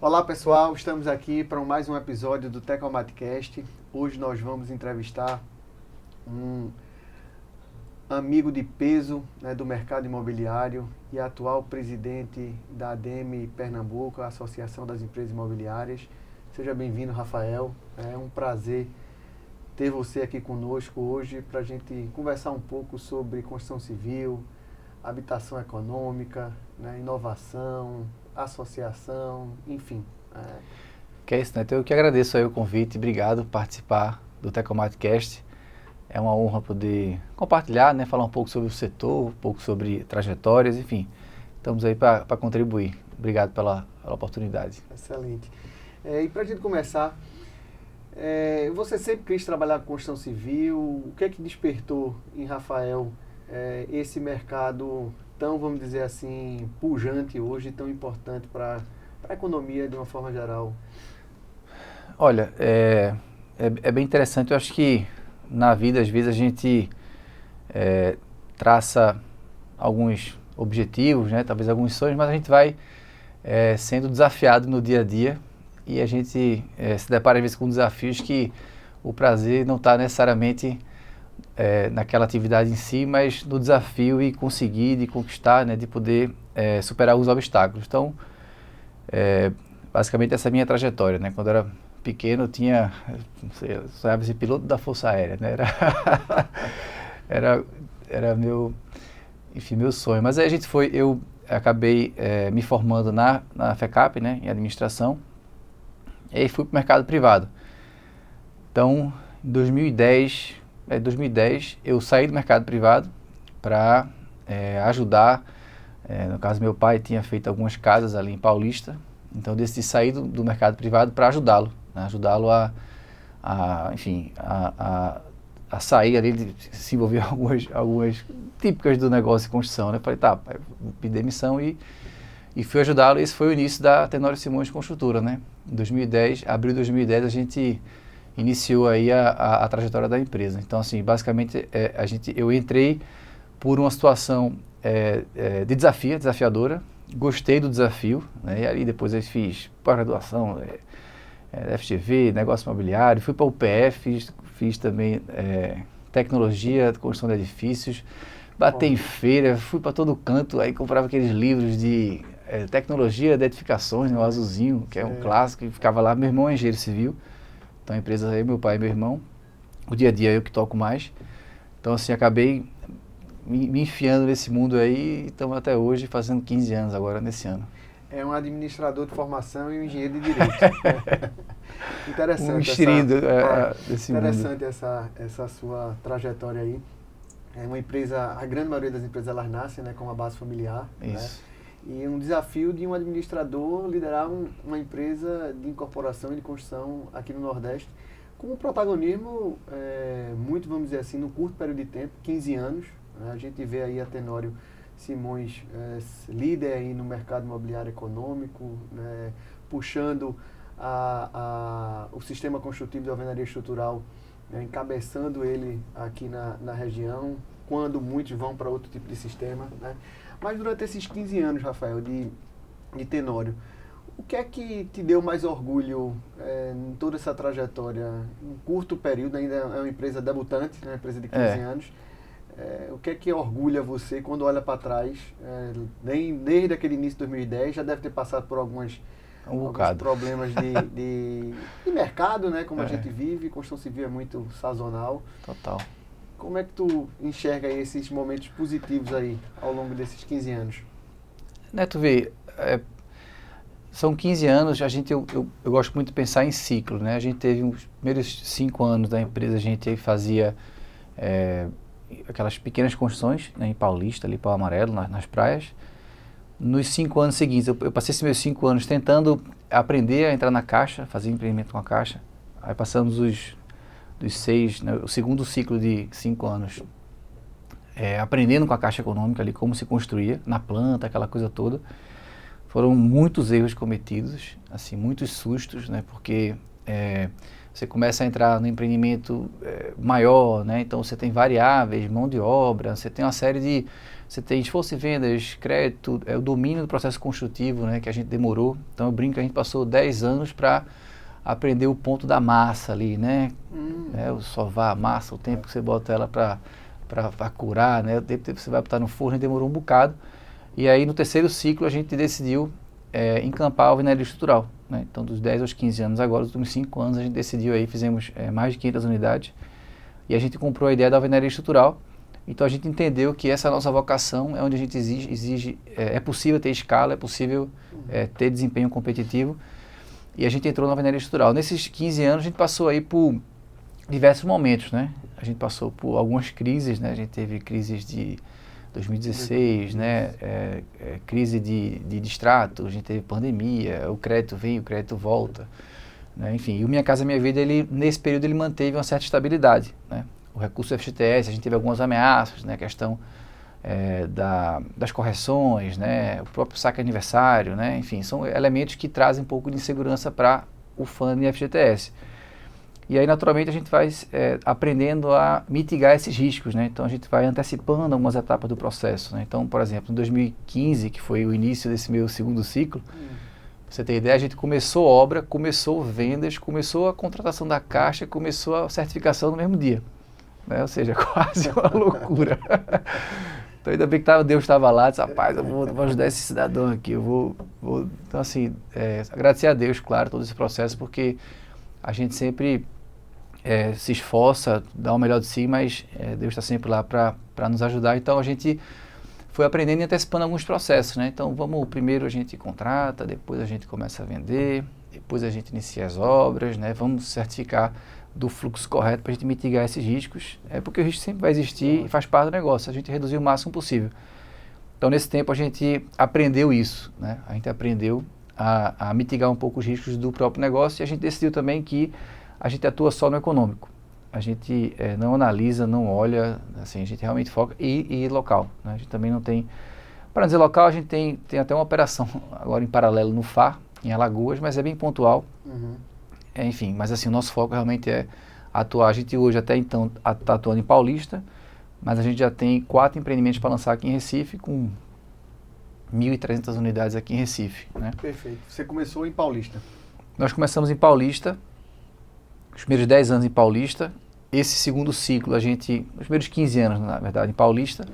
Olá pessoal, estamos aqui para mais um episódio do Tecomatcast. Hoje nós vamos entrevistar um amigo de peso, né, do mercado imobiliário e atual presidente da ADEME Pernambuco, a Associação das Empresas Imobiliárias. Seja bem-vindo, Rafael. É um prazer ter você aqui conosco hoje para a gente conversar um pouco sobre construção civil, habitação econômica, né, inovação, associação, enfim. Que é isso, né? Então, eu que agradeço aí o convite, obrigado por participar do Tecomatcast. É uma honra poder compartilhar, né? Falar um pouco sobre o setor, um pouco sobre trajetórias, enfim. Estamos aí para contribuir. Obrigado pela oportunidade. Excelente. E para a gente começar, você sempre quis trabalhar com construção civil. O que é que despertou em Rafael esse mercado tão, vamos dizer assim, pujante hoje, tão importante para a economia de uma forma geral? Olha, é bem interessante. Eu acho que na vida, às vezes, a gente traça alguns objetivos, né? Talvez alguns sonhos, mas a gente vai sendo desafiado no dia a dia e a gente se depara, às vezes, com desafios que o prazer não está necessariamente naquela atividade em si, mas no desafio e conseguir, de conquistar, né? De poder superar os obstáculos. Então, basicamente essa é a minha trajetória, né? Quando eu era pequeno, não sei, eu sonhava ser piloto da Força Aérea, né? Era meu sonho. Mas aí eu acabei me formando na FECAP, né? Em administração, e aí fui para o mercado privado. Então, em 2010 eu saí do mercado privado para ajudar. No caso, meu pai tinha feito algumas casas ali em Paulista, então eu decidi sair do mercado privado para ajudá-lo, né? Ajudá-lo enfim, a sair ali, de se envolver em algumas típicas do negócio de construção, né? Eu falei, tá, pai, vou pedir demissão e fui ajudá-lo. Esse foi o início da Tenório Simões Construtora, né? Em 2010, abril de 2010, a gente iniciou aí a trajetória da empresa. Então, assim, basicamente, eu entrei por uma situação desafiadora, gostei do desafio, né? E aí depois eu fiz pós-graduação, FGV, negócio imobiliário, fui para o UPF, fiz também tecnologia, construção de edifícios, bati em feira, fui para todo canto, aí comprava aqueles livros de tecnologia de edificações, né, o azulzinho, que é um clássico, e ficava lá. Meu irmão é engenheiro civil, então a empresa aí, meu pai e meu irmão, o dia a dia eu que toco mais. Então, assim, acabei me enfiando nesse mundo aí e estamos até hoje fazendo 15 anos agora, nesse ano. É um administrador de formação e um engenheiro de direito. Interessante. Um mexerido desse mundo. Interessante essa sua trajetória aí. É uma empresa, a grande maioria das empresas elas nascem, né, com uma base familiar. Isso. Né? E um desafio de um administrador liderar uma empresa de incorporação e de construção aqui no Nordeste, com um protagonismo muito, vamos dizer assim, no curto período de tempo, 15 anos. Né? A gente vê aí a Tenório Simões, líder aí no mercado imobiliário econômico, né, puxando o sistema construtivo de alvenaria estrutural, né, encabeçando ele aqui na região, quando muitos vão para outro tipo de sistema. Né. Mas durante esses 15 anos, Rafael, de Tenório, o que é que te deu mais orgulho em toda essa trajetória? Em curto período, ainda é uma empresa debutante, né, uma empresa de 15 anos. O que é que orgulha você quando olha para trás? Desde aquele início de 2010, já deve ter passado por alguns problemas de mercado, né? Como a gente vive, construção civil é muito sazonal. Total. Como é que tu enxerga aí esses momentos positivos aí ao longo desses 15 anos? Tu vê, são 15 anos, eu gosto muito de pensar em ciclo, né? A gente teve os primeiros 5 anos da empresa, a gente fazia aquelas pequenas construções, né, em Paulista, ali para o Amarelo, nas praias. Nos 5 anos seguintes, eu passei esses meus 5 anos tentando aprender a entrar na caixa, fazer empreendimento com a caixa. Aí passamos dos 6, né, o segundo ciclo de 5 anos, aprendendo com a Caixa Econômica ali como se construía, na planta, aquela coisa toda. Foram muitos erros cometidos, assim, muitos sustos, né, porque você começa a entrar no empreendimento maior, né? Então você tem variáveis, mão de obra, você tem uma série de... Você tem esforço de vendas, crédito, o domínio do processo construtivo, né? Que a gente demorou. Então eu brinco que a gente passou 10 anos para aprender o ponto da massa ali, né? O sovar a massa, o tempo que você bota ela para curar, né? O tempo que você vai botar no forno, demorou um bocado. E aí no terceiro ciclo a gente decidiu encampar a alvenaria estrutural, né? Então dos 10 aos 15 anos agora, os últimos 5 anos a gente decidiu aí, fizemos mais de 500 unidades e a gente comprou a ideia da alvenaria estrutural. Então a gente entendeu que essa nossa vocação é onde a gente exige é possível ter escala, é possível ter desempenho competitivo e a gente entrou na alvenaria estrutural. Nesses 15 anos a gente passou aí por diversos momentos, né? A gente passou por algumas crises, né? A gente teve crises de 2016, né? Crise de extrato, a gente teve pandemia, o crédito vem, o crédito volta, né? Enfim, e o Minha Casa Minha Vida, nesse período ele manteve uma certa estabilidade, né? O recurso do FGTS, a gente teve algumas ameaças, né? A questão das correções, né? O próprio saque aniversário, né? Enfim, são elementos que trazem um pouco de insegurança para o fundo de FGTS. E aí, naturalmente, a gente vai aprendendo a mitigar esses riscos, né? Então, a gente vai antecipando algumas etapas do processo, né? Então, por exemplo, em 2015, que foi o início desse meu segundo ciclo, pra você ter ideia, a gente começou obra, começou vendas, começou a contratação da caixa, começou a certificação no mesmo dia, né? Ou seja, quase uma loucura. Então, ainda bem que Deus estava lá, disse, rapaz, eu vou ajudar esse cidadão aqui, Então, assim, agradecer a Deus, claro, todo esse processo, porque a gente sempre se esforça, dá o melhor de si, mas Deus está sempre lá para nos ajudar. Então a gente foi aprendendo e antecipando alguns processos, né? Então primeiro a gente contrata, depois a gente começa a vender, depois a gente inicia as obras, né? Vamos certificar do fluxo correto para a gente mitigar esses riscos, porque o risco sempre vai existir e faz parte do negócio, a gente reduzir o máximo possível. Então nesse tempo a gente aprendeu isso, né? A gente aprendeu a mitigar um pouco os riscos do próprio negócio e a gente decidiu também que a gente atua só no econômico. A gente não analisa, não olha, assim, a gente realmente foca e local, né? A gente também não tem... Para dizer local, a gente tem até uma operação agora em paralelo no FAR, em Alagoas, mas é bem pontual. Enfim, mas assim, o nosso foco realmente é atuar. A gente hoje até então está atuando em Paulista, mas a gente já tem 4 empreendimentos para lançar aqui em Recife, com 1.300 unidades aqui em Recife, né? Perfeito. Você começou em Paulista? Nós começamos em Paulista, os primeiros 10 anos em Paulista. Esse segundo ciclo, os primeiros 15 anos, na verdade, em Paulista.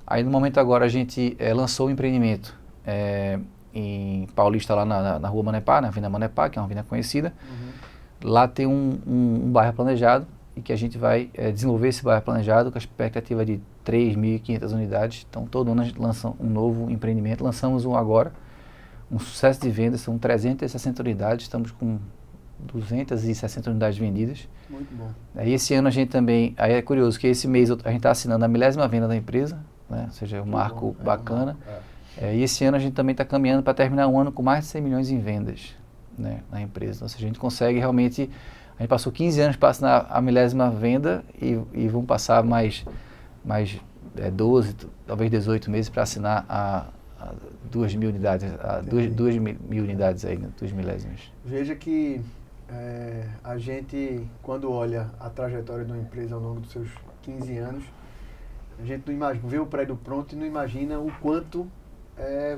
Aí, no momento agora, a gente lançou o empreendimento em Paulista, lá na Rua Manepá, na Avenida Manepá, que é uma avenida conhecida. Lá tem um bairro planejado e que a gente vai desenvolver esse bairro planejado com a expectativa de 3.500 unidades. Então, todo ano a gente lança um novo empreendimento. Lançamos um agora, um sucesso de vendas, são 360 unidades, estamos com 260 unidades vendidas. Muito bom. Aí esse ano a gente também, aí é curioso que esse mês a gente está assinando a 1000ª venda da empresa, né? Ou seja, um marco bacana. E esse ano a gente também está caminhando para terminar um ano com mais de 100 milhões em vendas, né, na empresa. Ou seja, a gente consegue realmente, a gente passou 15 anos para assinar a 1000ª venda e vamos passar mais 12, talvez 18 meses para assinar a 2.000 unidades, 2.000 unidades aí, né, 2 milésimas. Veja que a gente, quando olha a trajetória de uma empresa ao longo dos seus 15 anos, a gente não imagina, vê o prédio pronto e não imagina o quanto,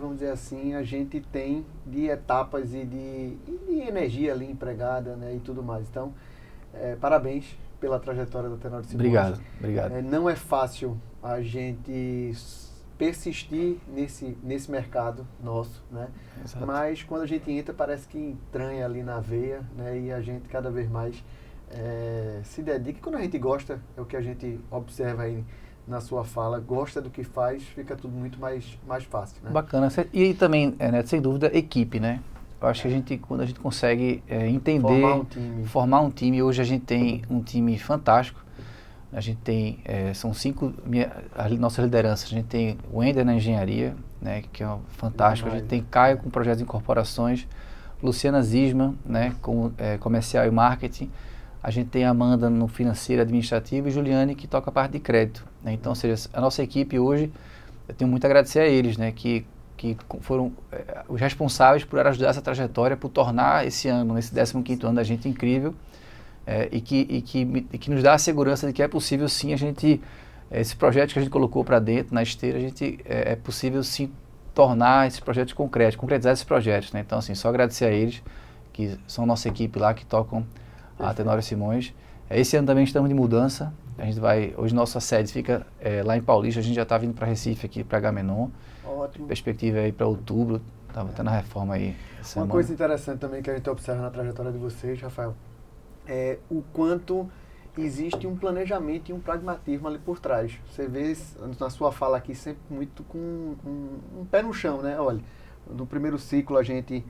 vamos dizer assim, a gente tem de etapas e de energia ali empregada, né, e tudo mais. Então, parabéns pela trajetória da Tenório Simões. Obrigado. Não é fácil a gente persistir nesse mercado nosso, né? Exato. Mas quando a gente entra, parece que entranha ali na veia, né? E a gente cada vez mais se dedica. E quando a gente gosta, é o que a gente observa aí na sua fala, gosta do que faz, fica tudo muito mais fácil, né? Bacana. E também, Neto, sem dúvida, equipe, né? Eu acho que quando a gente consegue entender, formar um time, hoje a gente tem um time fantástico. A gente tem, são 5, nossas lideranças, a gente tem o Ender na engenharia, né, que é fantástico, a gente tem Caio com projetos de incorporações, Luciana Zisman, né, com comercial e marketing, a gente tem a Amanda no financeiro, administrativo e Juliane que toca a parte de crédito, né? Então, ou seja, a nossa equipe hoje, eu tenho muito a agradecer a eles, né, que foram os responsáveis por ajudar essa trajetória, por tornar esse ano, esse 15º ano da gente incrível. e que nos dá a segurança de que é possível sim a gente, esse projeto que a gente colocou para dentro, na esteira, é possível sim tornar esses projetos concretos, concretizar esses projetos, né? Então, assim, só agradecer a eles, que são nossa equipe lá, que tocam a Tenório Simões. Esse ano também estamos de mudança, a gente vai, hoje nossa sede fica lá em Paulista, a gente já está vindo para Recife aqui, para Agamenon. Ótimo. Perspectiva aí para outubro, estava tendo a reforma aí. Uma coisa interessante também que a gente observa na trajetória de vocês, Rafael, é o quanto existe um planejamento e um pragmatismo ali por trás. Você vê na sua fala aqui sempre muito com um pé no chão, né? Olha, no primeiro ciclo a gente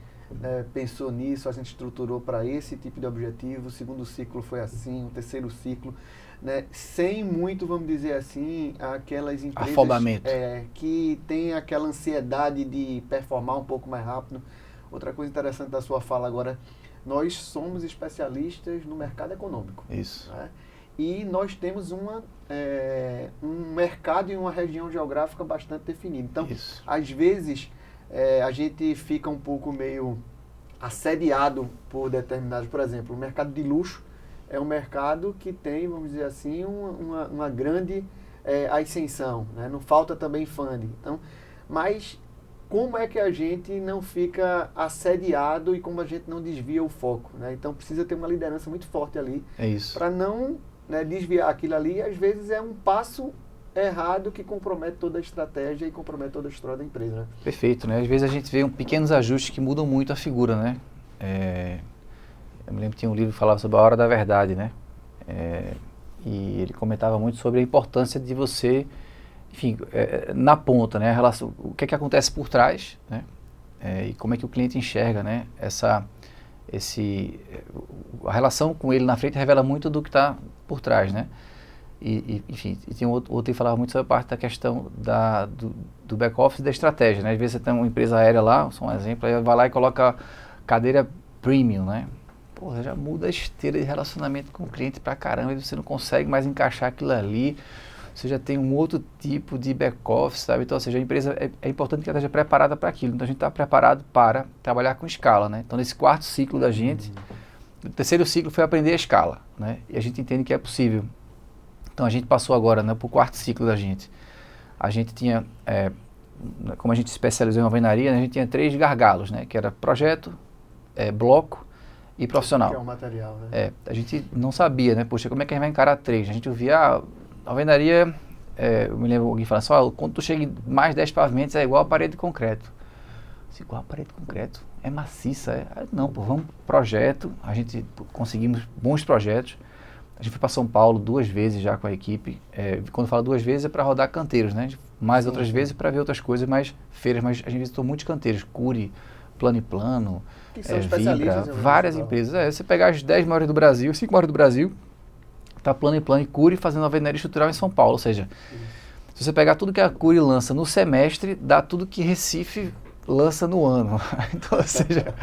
pensou nisso, a gente estruturou para esse tipo de objetivo, o segundo ciclo foi assim, o terceiro ciclo, né? Sem muito, vamos dizer assim, aquelas empresas afobamento, que tem aquela ansiedade de performar um pouco mais rápido. Outra coisa interessante da sua fala agora, nós somos especialistas no mercado econômico. Isso. Né? E nós temos um mercado e uma região geográfica bastante definida. Então, isso. Às vezes, a gente fica um pouco meio assediado por determinados, por exemplo, o mercado de luxo é um mercado que tem, vamos dizer assim, uma grande ascensão, né? Não falta também funding. Então, mas como é que a gente não fica assediado e como a gente não desvia o foco, né? Então precisa ter uma liderança muito forte ali para não desviar aquilo ali, e às vezes é um passo errado que compromete toda a estratégia e compromete toda a história da empresa. Né? Perfeito, né? Às vezes a gente vê pequenos ajustes que mudam muito a figura, né? Eu me lembro que tinha um livro que falava sobre a hora da verdade, né? E ele comentava muito sobre a importância de você, enfim, na ponta, né? O que é que acontece por trás, né? E como é que o cliente enxerga, né? A relação com ele na frente revela muito do que está por trás, né? Enfim, e tem outro que falava muito sobre a parte da questão do back-office e da estratégia, né? Às vezes você tem uma empresa aérea lá, só um exemplo, aí vai lá e coloca cadeira premium, né? Porra, já muda a esteira de relacionamento com o cliente pra caramba, e você não consegue mais encaixar aquilo ali, você já tem um outro tipo de back-office, sabe? Então, ou seja, a empresa, é importante que ela esteja preparada para aquilo, então a gente está preparado para trabalhar com escala, né? Então, nesse quarto ciclo da gente, o terceiro ciclo foi aprender a escala, né? E a gente entende que é possível. Então, a gente passou agora, né, para o quarto ciclo da gente. A gente tinha, como a gente se especializou em alvenaria, né, a gente tinha 3 gargalos, né? Que era projeto, bloco e profissional. Que é o material, né? A gente não sabia, né? Poxa, como é que a gente vai encarar 3? A gente ouvia, a alvenaria, eu me lembro alguém falando assim, quando tu chega em mais 10 pavimentos é igual a parede de concreto. Igual a parede de concreto? É maciça? Não, vamos pro projeto, a gente conseguimos bons projetos. A gente foi para São Paulo 2 vezes já com a equipe. Quando falo 2 vezes é para rodar canteiros, né? Mais Sim, outras vezes para ver outras coisas, mais feiras, mas a gente visitou muitos canteiros, Cury, Plano e Plano, que são Vibra, várias empresas. Você pegar as 10 maiores do Brasil, 5 maiores do Brasil, tá Plano e Plano e Cury fazendo alvenaria estrutural em São Paulo. Ou seja, se você pegar tudo que a Cury lança no semestre, dá tudo que Recife lança no ano. Então, ou seja,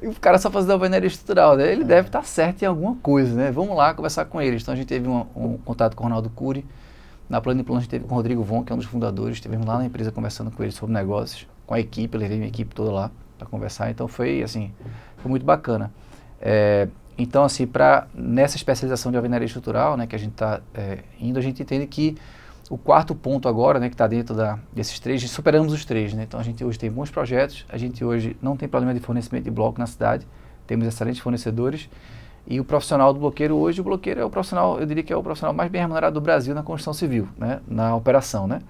o cara só fazendo alvenaria estrutural, né? Ele deve estar certo em alguma coisa, né? Vamos lá conversar com eles. Então a gente teve um contato com o Ronaldo Cury. Na Plano e Plano a gente teve com o Rodrigo Von, que é um dos fundadores. Estivemos lá na empresa conversando com eles sobre negócios, com a equipe, eu levei minha equipe toda lá para conversar. Então foi assim, foi muito bacana. Então assim, nessa especialização de alvenaria estrutural, né, que a gente está indo, a gente entende que o quarto ponto agora, né, que está dentro desses 3, superamos os 3, né? Então a gente hoje tem bons projetos, a gente hoje não tem problema de fornecimento de bloco na cidade, temos excelentes fornecedores, e o profissional do bloqueiro hoje, o bloqueiro é o profissional, eu diria que é o profissional mais bem remunerado do Brasil na construção civil, né, na operação, né,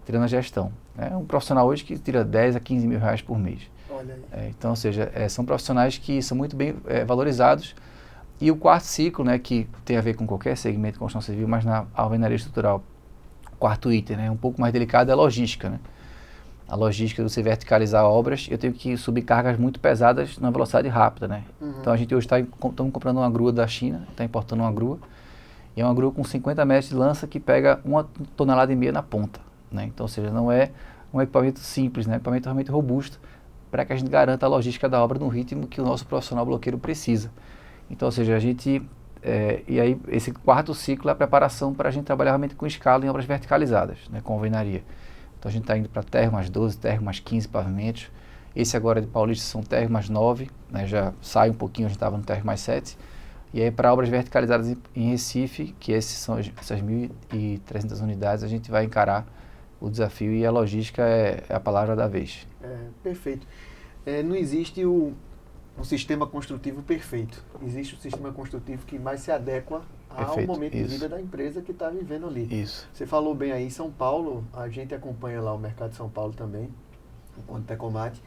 tirando a gestão. É um profissional hoje que tira 10 a 15 mil reais por mês. Olha aí. Então, ou seja, são profissionais que são muito bem valorizados. E o quarto ciclo, né, que tem a ver com qualquer segmento de construção civil, mas na alvenaria estrutural, quarto item, né, um pouco mais delicado, é a logística, né? A logística de você verticalizar obras, eu tenho que subir cargas muito pesadas numa velocidade rápida, né? Então a gente hoje estamos comprando uma grua da China, está importando uma grua, e é uma grua com 50 metros de lança que pega 1,5 toneladas na ponta, né? Então, ou seja, não é um equipamento simples, né? É um equipamento realmente robusto para que a gente garanta a logística da obra no ritmo que o nosso profissional bloqueiro precisa. Então, ou seja, a gente... e aí, esse quarto ciclo é a preparação para a gente trabalhar realmente com escala em obras verticalizadas, né, com alvenaria. Então, a gente está indo para térreo mais 12, térreo mais 15 pavimentos. Esse agora de Paulista são térreo mais 9, né, já sai um pouquinho, a gente estava no térreo mais 7. E aí, para obras verticalizadas em Recife, que essas 1.300 unidades, a gente vai encarar o desafio e a logística é a palavra da vez. Perfeito. Não existe um sistema construtivo perfeito. Existe um sistema construtivo que mais se adequa ao momento de vida da empresa que está vivendo ali. Isso. Você falou bem aí, São Paulo, a gente acompanha lá o mercado de São Paulo também, enquanto Tecomate,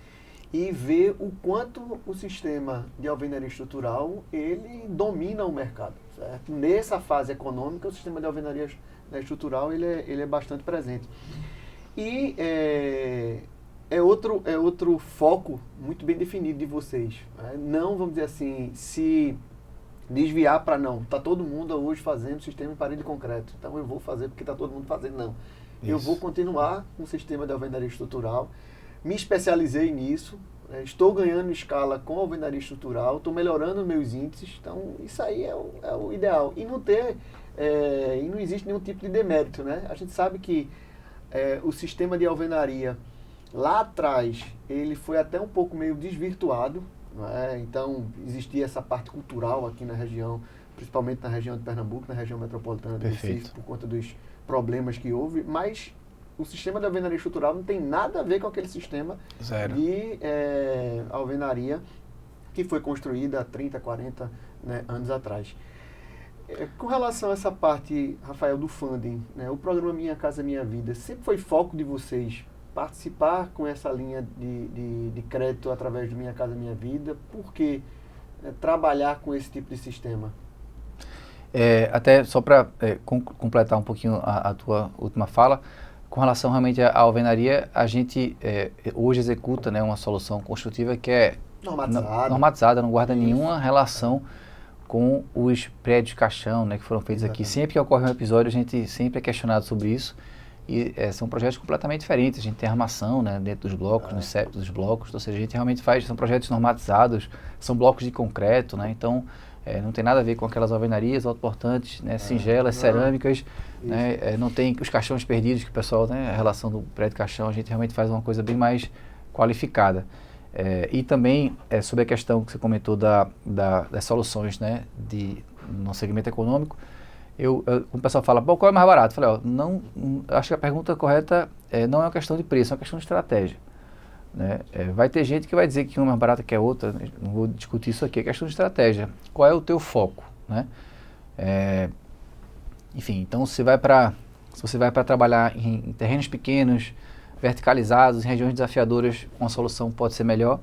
e vê o quanto o sistema de alvenaria estrutural, ele domina o mercado, certo? Nessa fase econômica, o sistema de alvenaria estrutural, ele é bastante presente. E é outro foco muito bem definido de vocês. Não, vamos dizer assim, se desviar para não. Está todo mundo hoje fazendo sistema em parede de concreto. Então eu vou fazer porque está todo mundo fazendo. Não. Isso. Eu vou continuar com o sistema de alvenaria estrutural. Me especializei nisso. Estou ganhando escala com alvenaria estrutural. Estou melhorando meus índices. Então isso aí é o ideal. E não existe nenhum tipo de demérito, né? A gente sabe que o sistema de alvenaria lá atrás, ele foi até um pouco meio desvirtuado, não é? Então, existia essa parte cultural aqui na região, principalmente na região de Pernambuco, na região metropolitana de Recife, por conta dos problemas que houve, mas o sistema de alvenaria estrutural não tem nada a ver com aquele sistema de alvenaria que foi construída há 30, 40 anos atrás. Com relação a essa parte, Rafael, do funding, né, o programa Minha Casa Minha Vida, sempre foi foco de vocês participar com essa linha de crédito através do Minha Casa Minha Vida? Por que trabalhar com esse tipo de sistema? Até só para completar um pouquinho a tua última fala, com relação realmente à alvenaria, a gente hoje executa, né, uma solução construtiva que é normatizada, não guarda nenhuma relação com os prédios caixão, né, que foram feitos aqui. Sempre que ocorre um episódio, a gente sempre é questionado sobre isso. E são projetos completamente diferentes. A gente tem armação, né, dentro dos blocos, nos septos dos blocos. Ou seja, a gente realmente são projetos normatizados, são blocos de concreto, né? Então, não tem nada a ver com aquelas alvenarias autoportantes, né, singelas, cerâmicas. Né, não tem os caixões perdidos que o pessoal, né, a relação do prédio caixão, a gente realmente faz uma coisa bem mais qualificada. E também, sobre a questão que você comentou das soluções, né, no segmento econômico, o pessoal fala, qual é mais barato? Eu falei, acho que a pergunta correta não é uma questão de preço, é uma questão de estratégia. Né? Vai ter gente que vai dizer que uma é mais barata que a outra, né? Não vou discutir isso aqui, é questão de estratégia. Qual é o teu foco? Né? Enfim, então se você vai para trabalhar em terrenos pequenos, verticalizados, em regiões desafiadoras, uma solução pode ser melhor.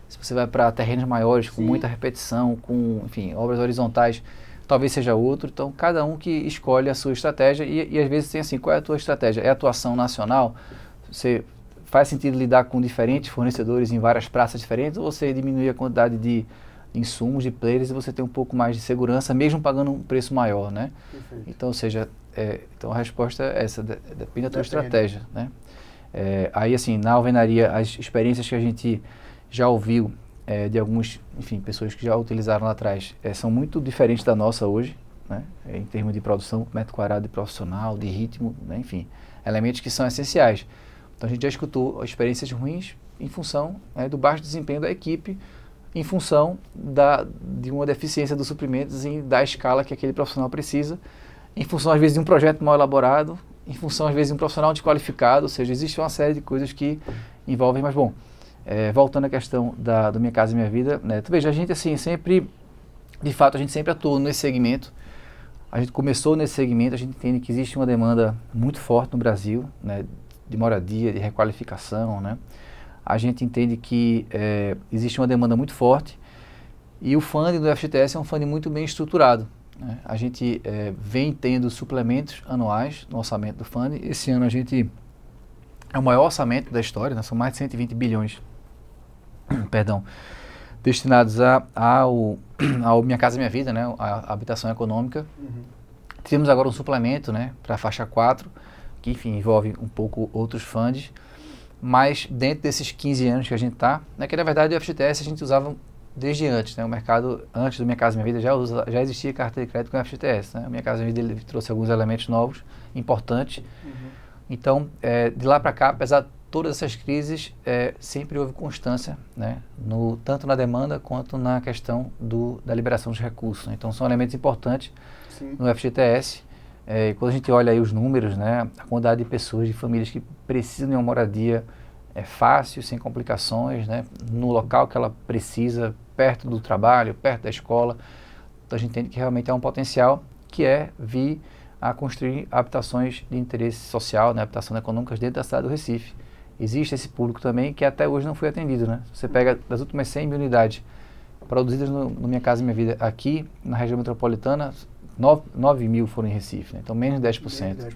Se você vai para terrenos maiores, com muita repetição, com, enfim, obras horizontais, talvez seja outro. Então, cada um que escolhe a sua estratégia e às vezes tem assim, qual é a tua estratégia? É atuação nacional? Você faz sentido lidar com diferentes fornecedores em várias praças diferentes, ou você diminuir a quantidade de insumos, de players, e você tem um pouco mais de segurança, mesmo pagando um preço maior, né? Perfeito. Então, ou seja, então a resposta é essa, depende da tua estratégia, né? Aí, assim, na alvenaria, as experiências que a gente já ouviu de algumas, enfim, pessoas que já utilizaram lá atrás, são muito diferentes da nossa hoje, né? Em termos de produção, metro quadrado de profissional, de ritmo, né? Enfim, elementos que são essenciais. Então a gente já escutou experiências ruins em função do baixo desempenho da equipe, em função de uma deficiência dos suprimentos e da escala que aquele profissional precisa, em função às vezes de um projeto mal elaborado, em função às vezes de um profissional desqualificado, ou seja, existe uma série de coisas que envolvem, mas bom, voltando à questão do Minha Casa Minha Vida, né, tu veja, a gente assim, sempre, de fato, a gente sempre atuou nesse segmento, a gente começou nesse segmento, a gente entende que existe uma demanda muito forte no Brasil, né, de moradia, de requalificação, né, a gente entende que existe uma demanda muito forte e o funding do FGTS é um funding muito bem estruturado, né, a gente vem tendo suplementos anuais no orçamento do funding, esse ano a gente é o maior orçamento da história, né, são mais de 120 bilhões destinados ao Minha Casa Minha Vida, né, a habitação econômica. Tivemos agora um suplemento, né, para a faixa 4, que enfim envolve um pouco outros funds, mas dentro desses 15 anos que a gente está, né, que na verdade o FGTS a gente usava desde antes, né, o mercado antes do Minha Casa Minha Vida já existia carteira de crédito com o FGTS, né, o Minha Casa Minha Vida trouxe alguns elementos novos, importantes. Então, de lá para cá, apesar de todas essas crises, sempre houve constância, né, tanto na demanda quanto na questão da liberação dos recursos, né? Então, são elementos importantes. Sim. No FGTS. Quando a gente olha aí os números, né, a quantidade de pessoas, de famílias que precisam de uma moradia fácil, sem complicações, né, no local que ela precisa, perto do trabalho, perto da escola. Então, a gente entende que realmente há um potencial que é vir a construir habitações de interesse social, né, habitações econômicas dentro da cidade do Recife. Existe esse público também que até hoje não foi atendido, né? Você pega das últimas 100 mil unidades produzidas no Minha Casa Minha Vida aqui na região metropolitana, 9 mil foram em Recife, né? Então menos de 10%.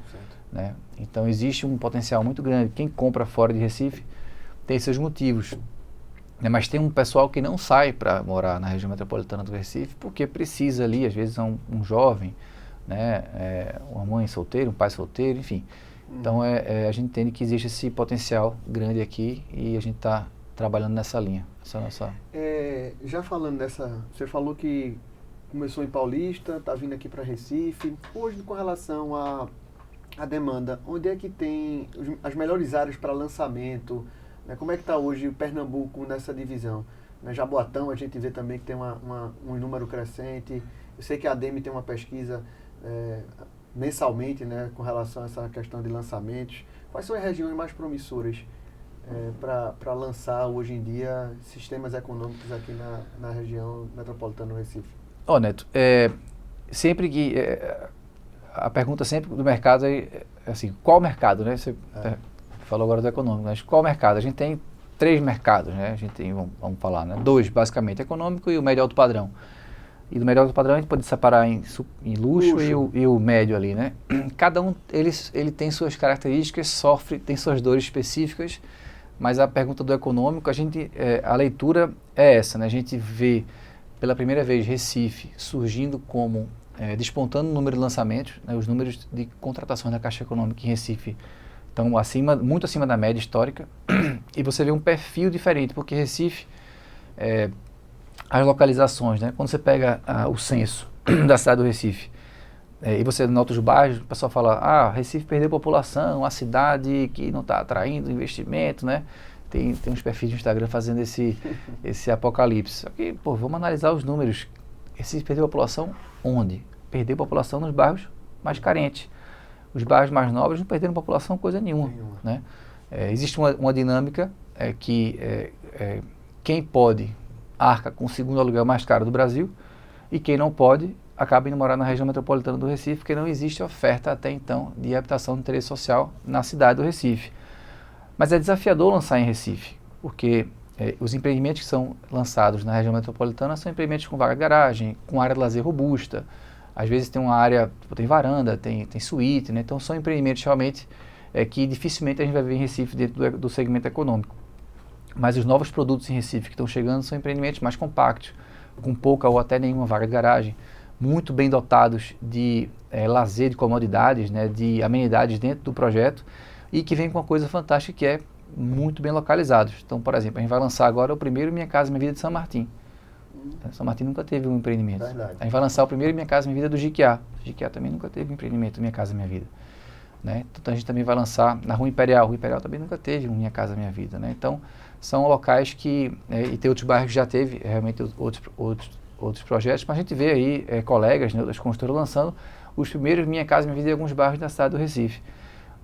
Né? Então existe um potencial muito grande. Quem compra fora de Recife tem seus motivos, né? Mas tem um pessoal que não sai para morar na região metropolitana do Recife porque precisa ali, às vezes é um jovem, né? Uma mãe solteira, um pai solteiro, enfim. Então a gente entende que existe esse potencial grande aqui e a gente está trabalhando nessa linha. Essa é a nossa... já falando dessa, você falou que começou em Paulista, está vindo aqui para Recife. Hoje, com relação à demanda, onde é que tem as melhores áreas para lançamento? Né? Como é que está hoje o Pernambuco nessa divisão? Na Jaboatão, a gente vê também que tem um número crescente. Eu sei que a ADEME tem uma pesquisa mensalmente, né, com relação a essa questão de lançamentos. Quais são as regiões mais promissoras para lançar hoje em dia sistemas econômicos aqui na região metropolitana do Recife? Neto, sempre que a pergunta sempre do mercado é assim, qual mercado, né? Você falou agora do econômico, mas qual mercado? A gente tem 3 mercados, né? A gente tem, vamos falar, né? 2 basicamente, econômico e o médio alto padrão. E do médio alto padrão a gente pode separar em luxo. E o médio ali, né? Cada um, ele tem suas características, tem suas dores específicas, mas a pergunta do econômico, a leitura é essa, né? A gente vê pela primeira vez Recife surgindo como, despontando o número de lançamentos, né? Os números de contratações da Caixa Econômica em Recife estão muito acima da média histórica, e você vê um perfil diferente, porque Recife, as localizações, né? Quando você pega o censo da cidade do Recife, e você nota os bairros, o pessoal fala, Recife perdeu população, a cidade que não está atraindo investimento, né? Tem uns perfis de Instagram fazendo esse apocalipse. Só que, vamos analisar os números. Recife perdeu população onde? Perdeu população nos bairros mais carentes. Os bairros mais nobres não perderam população coisa nenhuma. Né? Existe uma dinâmica que quem pode arca com o segundo aluguel mais caro do Brasil e quem não pode acaba indo morar na região metropolitana do Recife, porque não existe oferta até então de habitação de interesse social na cidade do Recife. Mas é desafiador lançar em Recife, porque os empreendimentos que são lançados na região metropolitana são empreendimentos com vaga de garagem, com área de lazer robusta. Às vezes tem uma área, tem varanda, tem suíte, né? Então são empreendimentos realmente que dificilmente a gente vai ver em Recife dentro do segmento econômico. Mas os novos produtos em Recife que estão chegando são empreendimentos mais compactos, com pouca ou até nenhuma vaga de garagem, muito bem dotados de lazer, de comodidades, né, de amenidades dentro do projeto, e que vem com uma coisa fantástica que é muito bem localizados. Então, por exemplo, a gente vai lançar agora o primeiro Minha Casa Minha Vida de São Martim. São Martim nunca teve um empreendimento. Verdade. A gente vai lançar o primeiro Minha Casa Minha Vida do Jiquiá. Jiquiá também nunca teve um empreendimento Minha Casa Minha Vida. Né? Então a gente também vai lançar na Rua Imperial. Rua Imperial também nunca teve um Minha Casa Minha Vida. Né? Então são locais que, e tem outros bairros que já teve realmente outros projetos, mas a gente vê aí colegas, né, das construtoras lançando os primeiros Minha Casa Minha Vida em alguns bairros da cidade do Recife.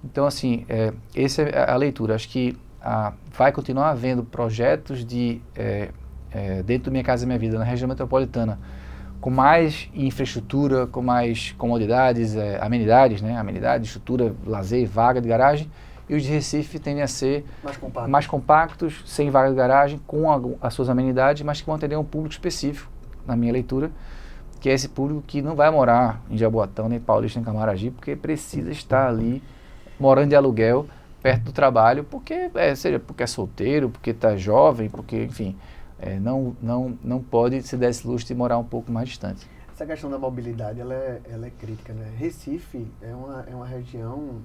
Então assim, essa é a leitura. Acho que vai continuar havendo projetos dentro do Minha Casa Minha Vida na região metropolitana com mais infraestrutura, com mais comodidades, amenidades, né? Amenidades, estrutura, lazer, vaga de garagem. E os de Recife tendem a ser mais compactos, sem vaga de garagem, com as suas amenidades, mas que vão atender um público específico, na minha leitura, que é esse público que não vai morar em Jaboatão, nem Paulista, nem Camaragibe, porque precisa estar ali, morando de aluguel, perto do trabalho, porque seja porque é solteiro, porque está jovem, porque, enfim, não pode se dar esse luxo de morar um pouco mais distante. Essa questão da mobilidade, ela é crítica, né? Recife é uma região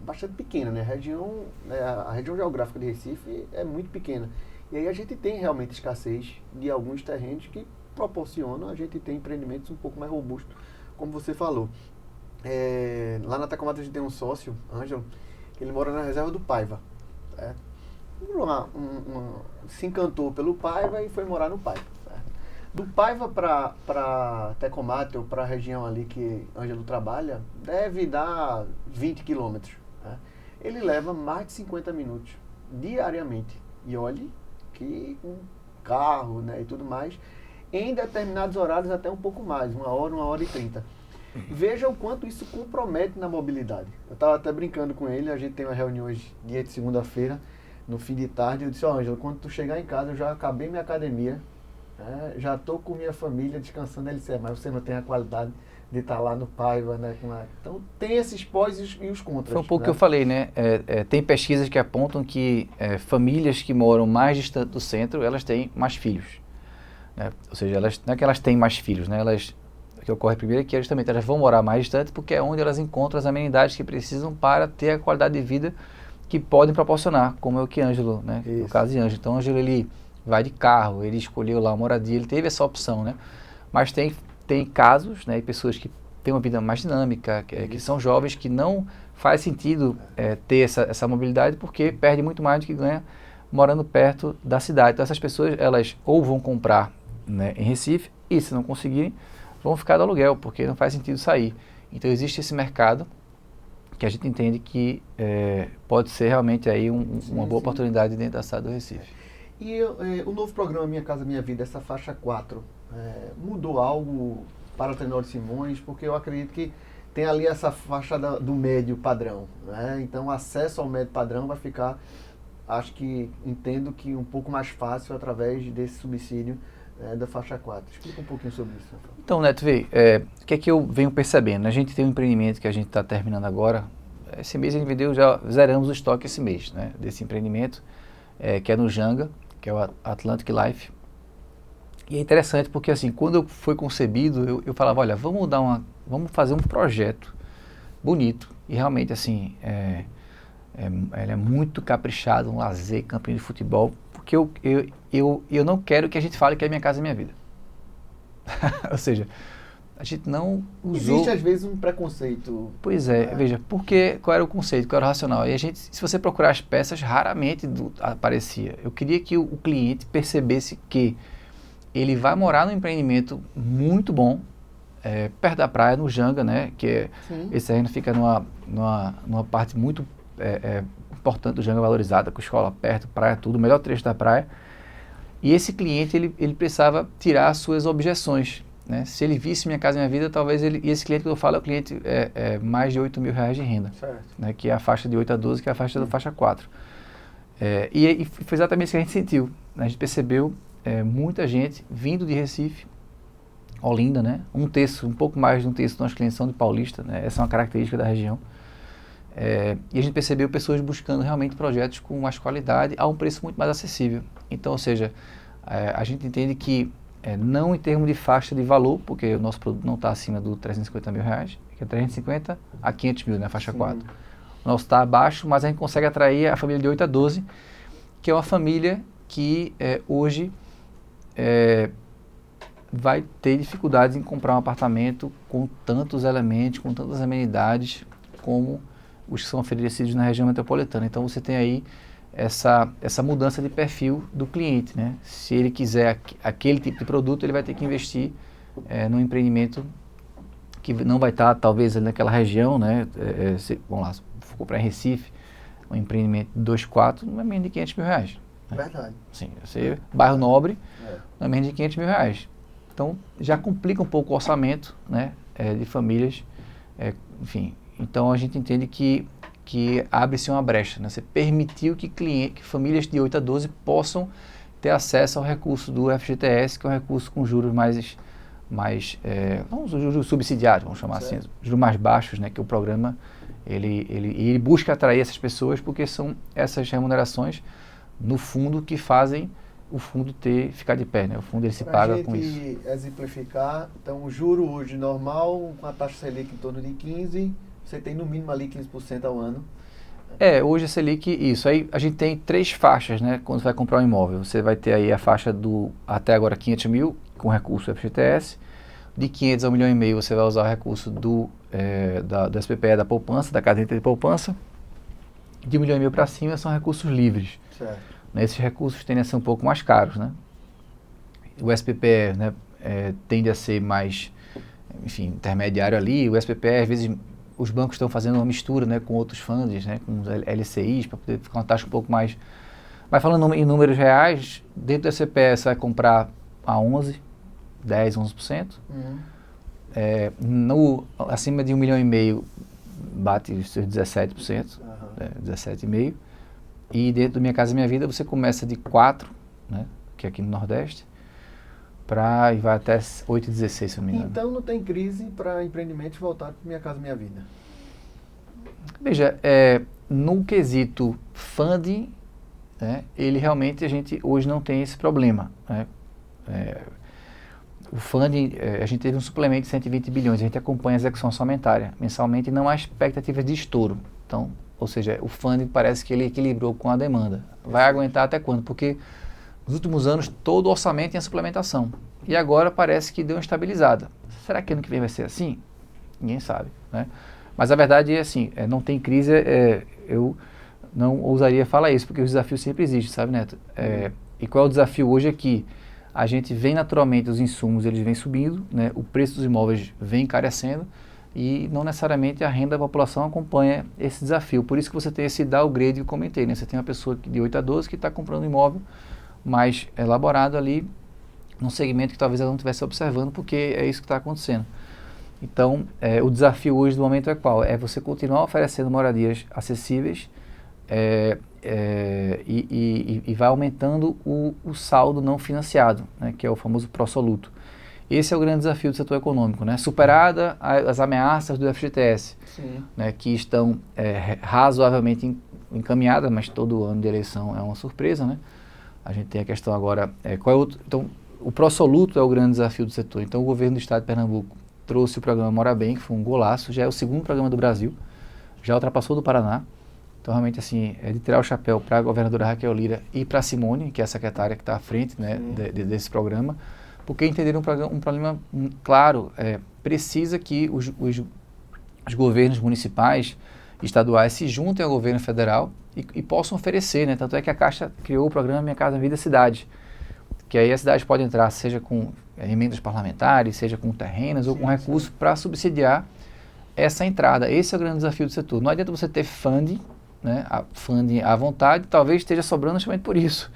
bastante pequena, né? A região geográfica de Recife é muito pequena. E aí a gente tem realmente escassez de alguns terrenos que proporcionam a gente ter empreendimentos um pouco mais robustos, como você falou. Lá na Tacomata a gente tem um sócio, Ângelo, que ele mora na reserva do Paiva. certo? Se encantou pelo Paiva e foi morar no Paiva. Certo? Do Paiva para Tecomate, ou para a região ali que Ângelo trabalha, deve dar 20 quilômetros. Né? Ele leva mais de 50 minutos diariamente. E olhe que com carro, né, e tudo mais, em determinados horários até um pouco mais, 1 hora e 30. Veja o quanto isso compromete na mobilidade. Eu estava até brincando com ele, a gente tem uma reunião hoje, dia de segunda-feira, no fim de tarde, eu disse, Ângelo, quando tu chegar em casa, eu já acabei minha academia, já estou com minha família descansando. Ele disse, mas você não tem a qualidade de estar lá no Paiva, né? Então tem esses pós e os contras. Foi um pouco né? que eu falei, né? Tem pesquisas que apontam que famílias que moram mais distante do centro, elas têm mais filhos. Né? Ou seja, não é que elas têm mais filhos, né? O que ocorre primeiro é que justamente elas vão morar mais distante porque é onde elas encontram as amenidades que precisam para ter a qualidade de vida que podem proporcionar, como é o que Ângelo, né? No caso de Ângelo. Então, Ângelo, ele vai de carro, ele escolheu lá a moradia, ele teve essa opção, né? Mas tem casos, né, e pessoas que têm uma vida mais dinâmica, que são jovens, que não faz sentido ter essa mobilidade porque perde muito mais do que ganha morando perto da cidade. Então essas pessoas, elas ou vão comprar, né, em Recife, e se não conseguirem, vão ficar do aluguel, porque não faz sentido sair. Então existe esse mercado que a gente entende que pode ser realmente aí uma boa oportunidade dentro da cidade do Recife. E o novo programa Minha Casa Minha Vida, essa faixa 4, mudou algo para o Tenório Simões? Porque eu acredito que tem ali essa faixa do médio padrão, né? Então o acesso ao médio padrão vai ficar, entendo que um pouco mais fácil através desse subsídio da faixa 4. Explica um pouquinho sobre isso. Então, Neto, vê, o que é que eu venho percebendo? A gente tem um empreendimento que a gente está terminando agora. Esse mês a gente vendeu, já zeramos o estoque esse mês, né, desse empreendimento, que é no Janga, que é o Atlantic Life. E é interessante porque, assim, quando foi concebido, eu falava, olha, vamos fazer um projeto bonito. E realmente, assim, ele é muito caprichado, um lazer, campinho de futebol, porque eu não quero que a gente fale que é minha casa, minha vida. Ou seja, a gente não usou... Existe, às vezes, um preconceito. Pois é, veja, qual era o conceito, qual era o racional? E se você procurar as peças, raramente aparecia. Eu queria que o cliente percebesse que ele vai morar num empreendimento muito bom, perto da praia, no Janga, né? Que esse terreno fica numa parte muito importante do Janga, valorizada, com escola perto, praia, tudo, o melhor trecho da praia. E esse cliente, ele precisava tirar as suas objeções. Né? Se ele visse Minha Casa Minha Vida, talvez e esse cliente que eu falo é o cliente mais de R$8.000 de renda, né? Que é a faixa de 8 a 12, que é a faixa da faixa 4. E foi exatamente isso que a gente sentiu. Né? A gente percebeu muita gente vindo de Recife, Olinda, né? Um pouco mais de um terço dos nossos clientes são de Paulista, né? Essa é uma característica da região. E a gente percebeu pessoas buscando realmente projetos com mais qualidade a um preço muito mais acessível. Então, ou seja, a gente entende que não em termos de faixa de valor, porque o nosso produto não está acima do R$350.000, que é 350 a 500 mil, né, faixa 4. O nosso está abaixo, mas a gente consegue atrair a família de 8 a 12, que é uma família que hoje vai ter dificuldades em comprar um apartamento com tantos elementos, com tantas amenidades, como os que são oferecidos na região metropolitana. Então você tem aí essa mudança de perfil do cliente, né? Se ele quiser aquele tipo de produto, ele vai ter que investir num empreendimento que não vai estar, talvez, naquela região, né? Vamos lá, se for comprar em Recife, um empreendimento de 2-4, não é menos de R$500.000. Né? Verdade. Sim, bairro nobre, não é menos de R$500.000. Então, já complica um pouco o orçamento, né? De famílias, enfim. Então, a gente entende que abre-se uma brecha, né? Você permitiu que famílias de 8 a 12 possam ter acesso ao recurso do FGTS, que é um recurso com juros juros subsidiados, vamos chamar assim, juros mais baixos, né? Que o programa, ele busca atrair essas pessoas, porque são essas remunerações, no fundo, que fazem o fundo ficar de pé, né? O fundo ele se paga com isso. Para a gente exemplificar, então o juro hoje normal, com a taxa Selic em torno de 15%, você tem no mínimo ali 15% ao ano. Hoje a Selic, isso. Aí a gente tem 3 faixas, né? Quando você vai comprar um imóvel. Você vai ter aí a faixa até agora 500 mil, com recurso do FGTS. De 500 a 1,5 milhão você vai usar o recurso do SPPE, da poupança, da caderneta de poupança. De 1,5 milhão para cima são recursos livres. Certo. Né? Esses recursos tendem a ser um pouco mais caros, né? O SPPE, né, tende a ser mais, enfim, intermediário ali. O SPPE, às vezes, os bancos estão fazendo uma mistura, né, com outros fundos, né, com os LCIs, para poder ficar uma taxa um pouco mais... Mas falando em números reais, dentro do SPPE você vai comprar a 11, 10, 11%. Acima de 1,5 milhão, bate os seus 17%, 17,5%. E dentro do Minha Casa Minha Vida você começa de 4%, né, que é aqui no Nordeste, e vai até 8,16, se não me engano. Então não tem crise para empreendimentos voltados para Minha Casa Minha Vida? Veja, no quesito funding, né, ele realmente, a gente hoje não tem esse problema. Né? O funding, a gente teve um suplemento de 120 bilhões, a gente acompanha a execução orçamentária mensalmente e não há expectativa de estouro. Então, ou seja, o funding parece que ele equilibrou com a demanda. Vai aguentar até quando? Porque nos últimos anos todo o orçamento tinha suplementação. E agora parece que deu uma estabilizada. Será que ano que vem vai ser assim? Ninguém sabe. Né? Mas a verdade é assim, não tem crise, eu não ousaria falar isso, porque os desafios sempre existem, sabe, Neto? E qual é o desafio hoje aqui? A gente vem naturalmente, os insumos eles vêm subindo, né? O preço dos imóveis vem encarecendo e não necessariamente a renda da população acompanha esse desafio. Por isso que você tem esse downgrade que eu comentei, né? Você tem uma pessoa de 8 a 12 que está comprando um imóvel mais elaborado ali, num segmento que talvez ela não estivesse observando, porque é isso que está acontecendo. Então, o desafio hoje do momento é qual? É você continuar oferecendo moradias acessíveis e vai aumentando o saldo não financiado, né, que é o famoso pró-soluto. Esse é o grande desafio do setor econômico, né? Superada as ameaças do FGTS, né, que estão razoavelmente encaminhadas, mas todo ano de eleição é uma surpresa, né? A gente tem a questão agora, então, o pró-soluto é o grande desafio do setor. Então, o governo do estado de Pernambuco trouxe o programa Mora Bem, que foi um golaço, já é o segundo programa do Brasil, já ultrapassou do Paraná. Então, realmente, assim, é de tirar o chapéu para a governadora Raquel Lira e para a Simone, que é a secretária que está à frente, né, desse programa, porque entenderam um problema claro. Precisa que os governos municipais, estaduais, se juntem ao governo federal e possam oferecer, né? Tanto é que a Caixa criou o programa Minha Casa Minha Vida Cidade, que aí a cidade pode entrar, seja com emendas parlamentares, seja com terrenos ou com recursos para subsidiar essa entrada. Esse é o grande desafio do setor. Não adianta você ter funding, né, funding à vontade, talvez esteja sobrando justamente por isso,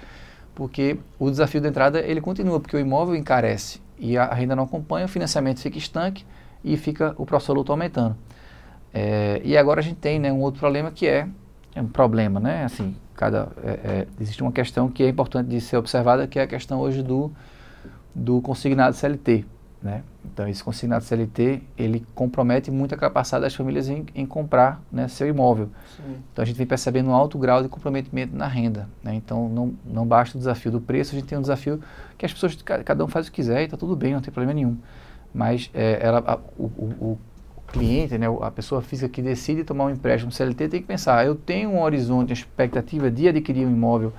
porque o desafio da entrada ele continua, porque o imóvel encarece e a renda não acompanha, o financiamento fica estanque e fica o pró-soluto aumentando. E agora a gente tem, né, um outro problema que é um problema, né, assim, existe uma questão que é importante de ser observada, que é a questão hoje do consignado CLT, né? Então esse consignado CLT, ele compromete muito a capacidade das famílias em comprar, né, seu imóvel. Então a gente vem percebendo um alto grau de comprometimento na renda, né? Então não basta o desafio do preço, a gente tem um desafio que as pessoas, cada um faz o que quiser e está tudo bem, não tem problema nenhum. Mas o cliente, né, a pessoa física que decide tomar um empréstimo CLT tem que pensar, eu tenho um horizonte, uma expectativa de adquirir um imóvel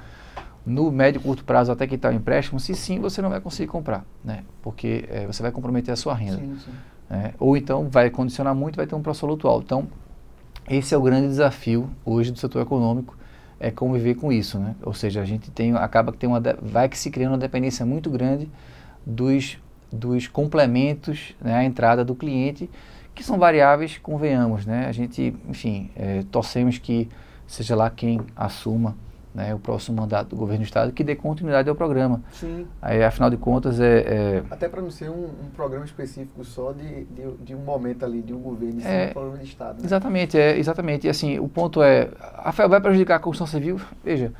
no médio e curto prazo até quitar o empréstimo, se sim, você não vai conseguir comprar, né? Porque você vai comprometer a sua renda. Ou então vai condicionar muito, vai ter um pró-soluto alto. Então, esse é o grande desafio hoje do setor econômico, é conviver com isso, né? Ou seja, a gente acaba que vai se criando uma dependência muito grande dos complementos, né, à entrada do cliente, que são variáveis, convenhamos, né? A gente, enfim, torcemos que seja lá quem assuma, né, o próximo mandato do governo do estado, que dê continuidade ao programa. Aí, afinal de contas, até para não ser um programa específico só de um momento ali, de um governo, um programa de estado. Né? Exatamente, exatamente. E assim, o ponto Rafael, vai prejudicar a construção civil? Veja,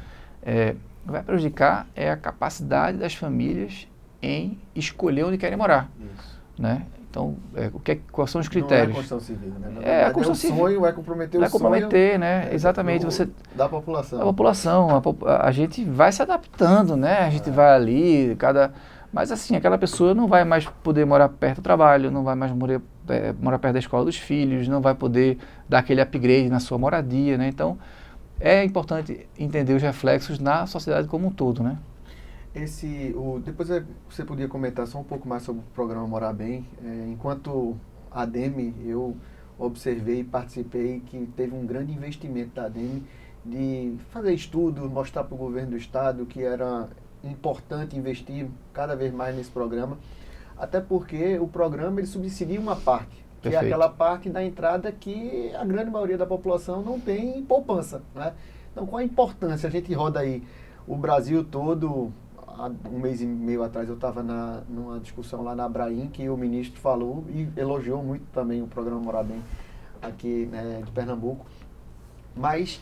vai prejudicar a capacidade das famílias em escolher onde querem morar. Isso. Né? Então, quais são os critérios? Não é a construção civil, né? Na verdade, a construção civil. Sonho, vai comprometer vai o sonho. Vai comprometer, né? Exatamente. Da população. A população. A gente vai se adaptando, né? A gente vai ali, mas assim, aquela pessoa não vai mais poder morar perto do trabalho, não vai mais morar perto da escola dos filhos, não vai poder dar aquele upgrade na sua moradia, né? Então, é importante entender os reflexos na sociedade como um todo, né? Depois você podia comentar só um pouco mais sobre o programa Morar Bem. Enquanto ADEME, eu observei e participei que teve um grande investimento da ADEME de fazer estudo, mostrar para o governo do estado que era importante investir cada vez mais nesse programa, até porque o programa ele subsidia uma parte, que é aquela parte da entrada que a grande maioria da população não tem poupança, né? Então, qual a importância? A gente roda aí o Brasil todo. Há um mês e meio atrás eu estava numa discussão lá na Abraim, que o ministro falou e elogiou muito também o programa Morar Bem aqui, né, de Pernambuco. Mas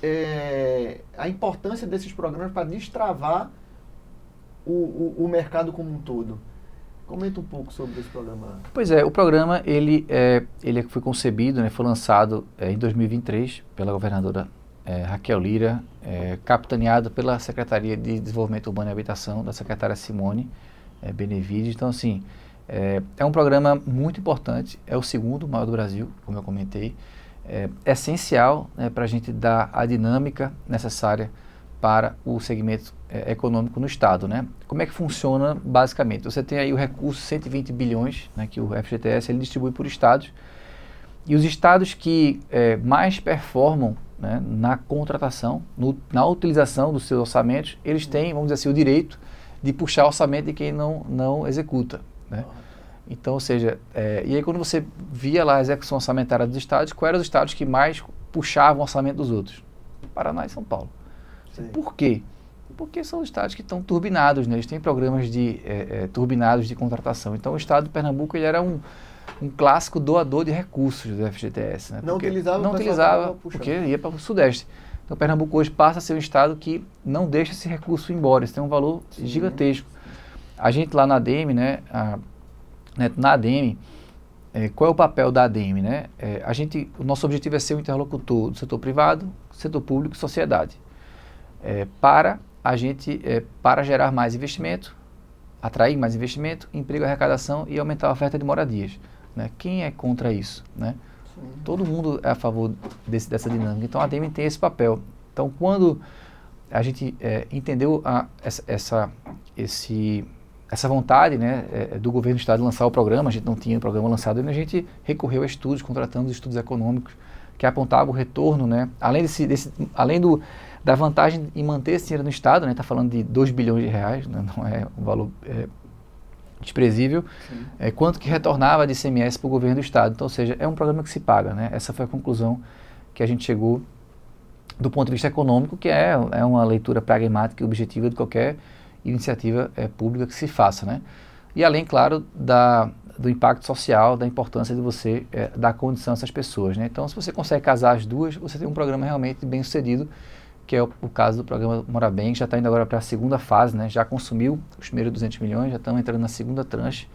a importância desses programas para destravar o mercado como um todo. Comenta um pouco sobre esse programa. Pois é, o programa ele foi concebido, né, foi lançado em 2023 pela governadora Raquel Lira, capitaneado pela Secretaria de Desenvolvimento Urbano e Habitação, da secretária Simone Benevides. Então, assim, é um programa muito importante, é o segundo maior do Brasil, como eu comentei, essencial, né, para a gente dar a dinâmica necessária para o segmento econômico no Estado, né? Como é que funciona basicamente? Você tem aí o recurso 120 bilhões, né, que o FGTS ele distribui por estados, e os estados que mais performam, né, na contratação, na utilização dos seus orçamentos, eles têm, vamos dizer assim, o direito de puxar o orçamento de quem não executa, né? Então, ou seja, e aí quando você via lá a execução orçamentária dos estados, quais eram os estados que mais puxavam o orçamento dos outros? Paraná e São Paulo. Sim. Por quê? Porque são estados que estão turbinados, né? Eles têm programas de turbinados de contratação. Então, o estado de Pernambuco ele era um clássico doador de recursos do FGTS. Né? Não utilizava porque ia para o Sudeste. Então, Pernambuco hoje passa a ser um estado que não deixa esse recurso ir embora. Isso tem um valor gigantesco. A gente lá na ADEME, né, na ADEME, qual é o papel da ADEME? Né? O nosso objetivo é ser o interlocutor do setor privado, setor público e sociedade. Para gerar mais investimento, atrair mais investimento, emprego, arrecadação e aumentar a oferta de moradias. Né? Quem é contra isso? Né? Todo mundo é a favor dessa dinâmica. Então, a ADEME tem esse papel. Então, quando a gente entendeu essa vontade, né, do governo do estado de lançar o programa, a gente não tinha o programa lançado, e a gente recorreu a estudos, contratando estudos econômicos que apontavam o retorno, né, além da vantagem em manter esse dinheiro no estado, né, está falando de 2 bilhões de reais, né, não é um valor desprezível, quanto que retornava de ICMS para o governo do estado. Então, ou seja, é um programa que se paga, né? Essa foi a conclusão que a gente chegou do ponto de vista econômico, que é uma leitura pragmática e objetiva de qualquer iniciativa pública que se faça, né? E além, claro, do impacto social, da importância de você dar condição a essas pessoas, né? Então, se você consegue casar as duas, você tem um programa realmente bem sucedido, que é o caso do programa Morar Bem, que já está indo agora para a segunda fase, né? Já consumiu os primeiros 200 milhões, já estamos entrando na segunda tranche.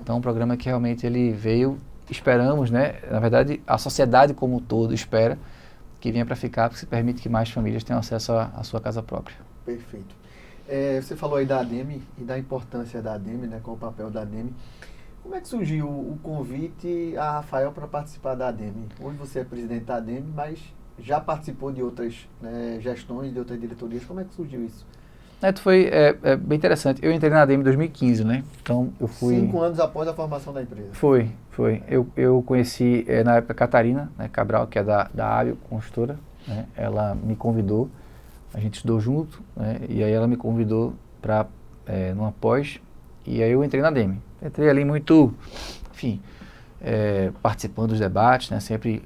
Então, é um programa que realmente ele veio, esperamos, né? Na verdade, a sociedade como um todo espera que venha para ficar, porque se permite que mais famílias tenham acesso à sua casa própria. Perfeito. Você falou aí da ADEME e da importância da ADEME, né? Qual o papel da ADEME. Como é que surgiu o convite a Rafael para participar da ADEME? Hoje você é presidente da ADEME, mas já participou de outras gestões, de outras diretorias. Como é que surgiu isso? Foi bem interessante. Eu entrei na ADEME em 2015, né? Então eu fui... 5 anos após a formação da empresa. Foi. Eu conheci, na época, a Catarina, né, Cabral, que é da Hábil Consultora, né? Ela me convidou, a gente estudou junto, né? E aí ela me convidou para numa pós, e aí eu entrei na ADEME. Entrei ali muito, enfim... participando dos debates, né? Sempre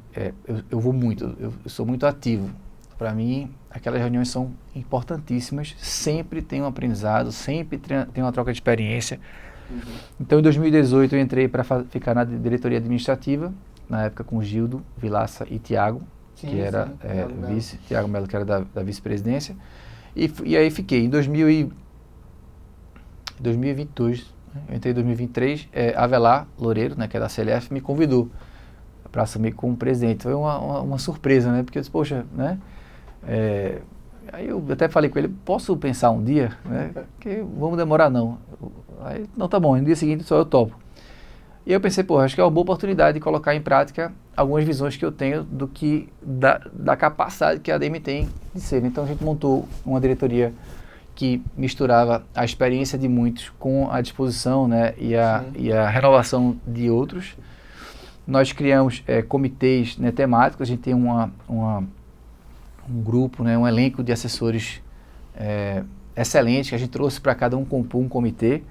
eu vou muito, eu sou muito ativo. Para mim, aquelas reuniões são importantíssimas, sempre tem um aprendizado, sempre tem uma troca de experiência. Então, em 2018, eu entrei para ficar na diretoria administrativa, na época com Gildo, Vilaça e Tiago, que era vice, Tiago Melo, que era da vice-presidência, e aí fiquei. Em 2022, eu entrei em 2023, Avelar Loureiro, né, que é da CLF, me convidou para assumir como presidente. Foi uma surpresa, né, porque eu disse, poxa, né, aí eu até falei com ele, posso pensar um dia, né, que vamos demorar não. Aí, não, tá bom, no dia seguinte só eu topo. E eu pensei, acho que é uma boa oportunidade de colocar em prática algumas visões que eu tenho da capacidade que a ADEME tem de ser. Então a gente montou uma diretoria que misturava a experiência de muitos com a disposição, né, e a renovação de outros. Nós criamos comitês, né, temáticos, a gente tem um grupo, né, um elenco de assessores excelente, que a gente trouxe para cada um compor um comitê,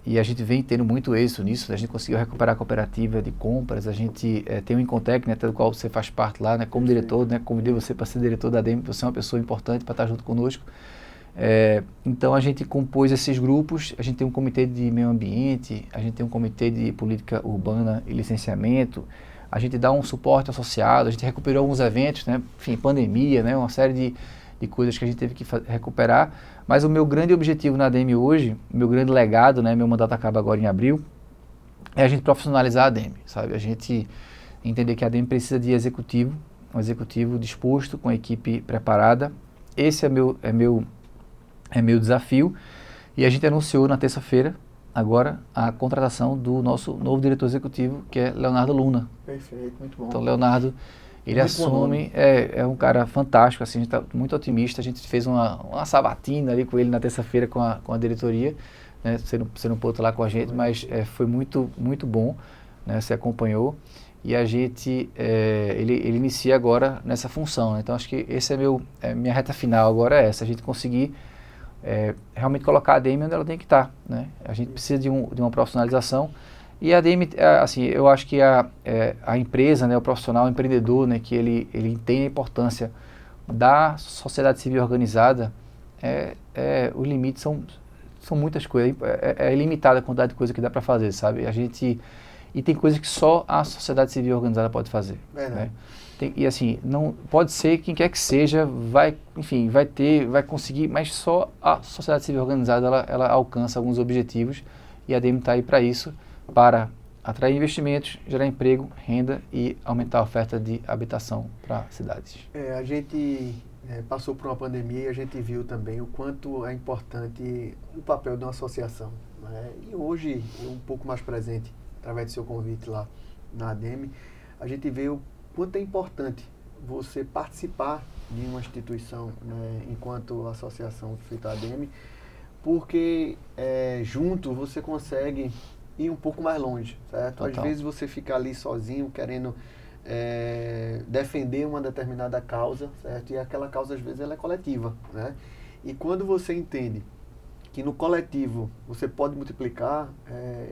e a gente vem tendo muito êxito nisso. A gente conseguiu recuperar a cooperativa de compras, a gente tem o Incontec, né, do qual você faz parte lá, né, como diretor, né, convidei você para ser diretor da ADEME, você é uma pessoa importante para estar junto conosco. Então a gente compôs esses grupos, a gente tem um comitê de meio ambiente, a gente tem um comitê de política urbana e licenciamento, a gente dá um suporte associado, a gente recuperou alguns eventos, né, enfim, pandemia, né, uma série de coisas que a gente teve que recuperar, mas o meu grande objetivo na ADEME hoje, meu grande legado, né, meu mandato acaba agora em abril, é a gente profissionalizar a ADEME, sabe? A gente entender que a ADEME precisa de executivo, um executivo disposto, com a equipe preparada. Esse é meu desafio, e a gente anunciou na terça-feira, agora, a contratação do nosso novo diretor executivo, que é Leonardo Luna. Perfeito, muito bom. Então, Leonardo, ele muito assume, é um cara fantástico, assim, a gente está muito otimista. A gente fez uma sabatina ali com ele na terça-feira com a diretoria, né? Você não pôde estar lá com a gente, mas foi muito, muito bom, né? Você acompanhou, e a gente, ele inicia agora nessa função, né? Então, acho que esse minha reta final agora é essa, a gente conseguir realmente colocar a ADEME onde ela tem que estar, né? A gente precisa de uma profissionalização. E a ADEME, assim, eu acho que a empresa, né, o profissional, o empreendedor, né, que ele entende a importância da sociedade civil organizada, os limites são muitas coisas, é ilimitada a quantidade de coisa que dá para fazer, sabe? E tem coisas que só a sociedade civil organizada pode fazer, né? E assim, não pode ser quem quer que seja, vai conseguir, mas só a sociedade civil organizada ela alcança alguns objetivos, e a ADEME está aí para isso, para atrair investimentos, gerar emprego, renda e aumentar a oferta de habitação para cidades. A gente passou por uma pandemia e a gente viu também o quanto é importante o papel de uma associação, né? E hoje, um pouco mais presente, através do seu convite lá na ADEME, a gente vê o quanto é importante você participar de uma instituição, né, enquanto associação feita a ADEME, porque junto você consegue ir um pouco mais longe, certo? Total. Às vezes você fica ali sozinho querendo defender uma determinada causa, certo? E aquela causa às vezes ela é coletiva, né? E quando você entende que no coletivo você pode multiplicar,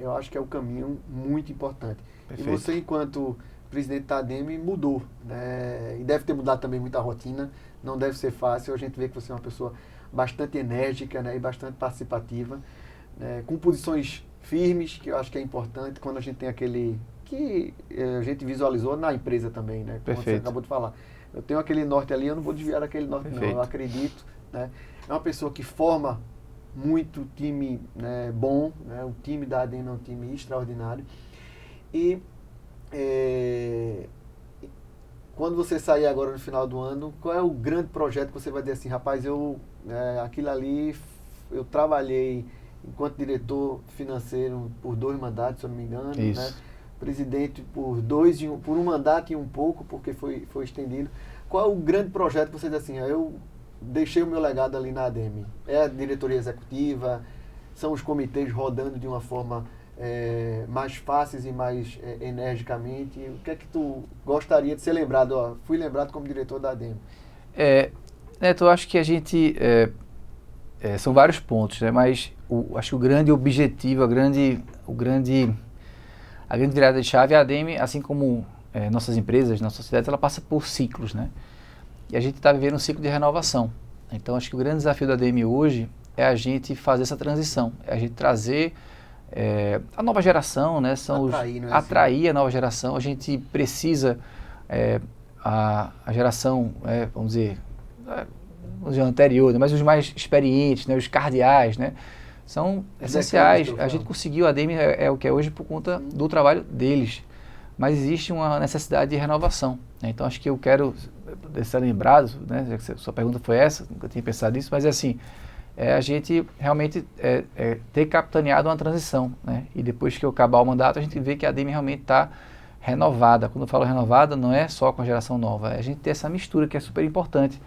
eu acho que é um caminho muito importante. Perfeito. E você, enquanto presidente da ADEME, mudou, né? E deve ter mudado também muita rotina, não deve ser fácil. A gente vê que você é uma pessoa bastante enérgica, né, e bastante participativa, né, com posições firmes, que eu acho que é importante quando a gente tem aquele que a gente visualizou na empresa também, né? Como você acabou de falar. Eu tenho aquele norte ali, eu não vou desviar daquele norte. Perfeito. Não, eu acredito, né? É uma pessoa que forma muito time, né, bom, né? O time da ADEME é um time extraordinário. E quando você sair agora no final do ano, qual é o grande projeto que você vai dizer assim, rapaz, aquilo ali, eu trabalhei enquanto diretor financeiro por 2 mandatos, se eu não me engano, né? Presidente por um mandato e um pouco, porque foi estendido. Qual é o grande projeto que você diz assim, eu deixei o meu legado ali na ADEME? É a diretoria executiva, são os comitês rodando de uma forma mais fáceis e mais energicamente? O que é que tu gostaria de ser lembrado? Fui lembrado como diretor da ADEME. Neto, eu acho que a gente... são vários pontos, né? Mas acho que o grande objetivo, a grande virada de chave é a ADEME, assim como nossas empresas, nossa sociedade, ela passa por ciclos, né? E a gente está vivendo um ciclo de renovação. Então, acho que o grande desafio da ADEME hoje é a gente fazer essa transição, é a gente trazer a nova geração, né? Atrair a nova geração. A gente precisa, a geração, vamos dizer anterior, né? Mas os mais experientes, né? Os cardeais, né? São essenciais. A gente conseguiu, a ADEME é o que é hoje por conta do trabalho deles. Mas existe uma necessidade de renovação, né? Então, acho que eu quero ser lembrado, né? Já que sua pergunta foi essa, nunca tinha pensado nisso, mas é assim, a gente realmente ter capitaneado uma transição, né? E depois que eu acabar o mandato, a gente vê que a ADEME realmente está renovada. Quando eu falo renovada, não é só com a geração nova, é a gente ter essa mistura que é super importante,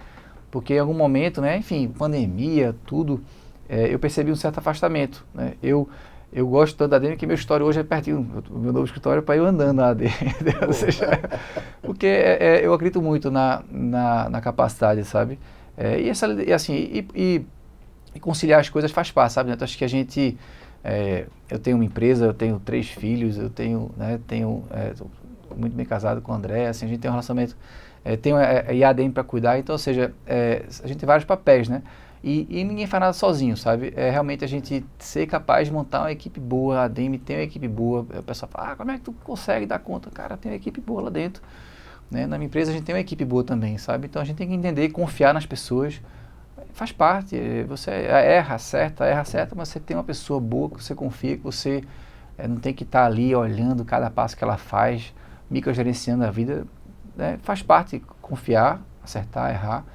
porque em algum momento, né, enfim, pandemia, tudo, eu percebi um certo afastamento, né? Eu eu gosto tanto da ADM que meu escritório hoje é pertinho, o meu novo escritório é para eu andando na ADM, ou seja, porque eu acredito muito na capacidade, sabe? E conciliar as coisas faz parte, sabe? Então, acho que a gente, eu tenho uma empresa, eu tenho 3 filhos, eu tenho, né, tô muito bem casado com o André, assim, a gente tem um relacionamento, tenho a ADM para cuidar, então, ou seja, a gente tem vários papéis, né? E ninguém faz nada sozinho, sabe? É realmente a gente ser capaz de montar uma equipe boa, a ADM tem uma equipe boa, o pessoal fala, como é que tu consegue dar conta? Cara, tem uma equipe boa lá dentro, né? Na minha empresa a gente tem uma equipe boa também, sabe? Então a gente tem que entender e confiar nas pessoas, faz parte, você erra, acerta, mas você tem uma pessoa boa que você confia, que você não tem que estar ali olhando cada passo que ela faz, microgerenciando a vida, né? Faz parte confiar, acertar, errar.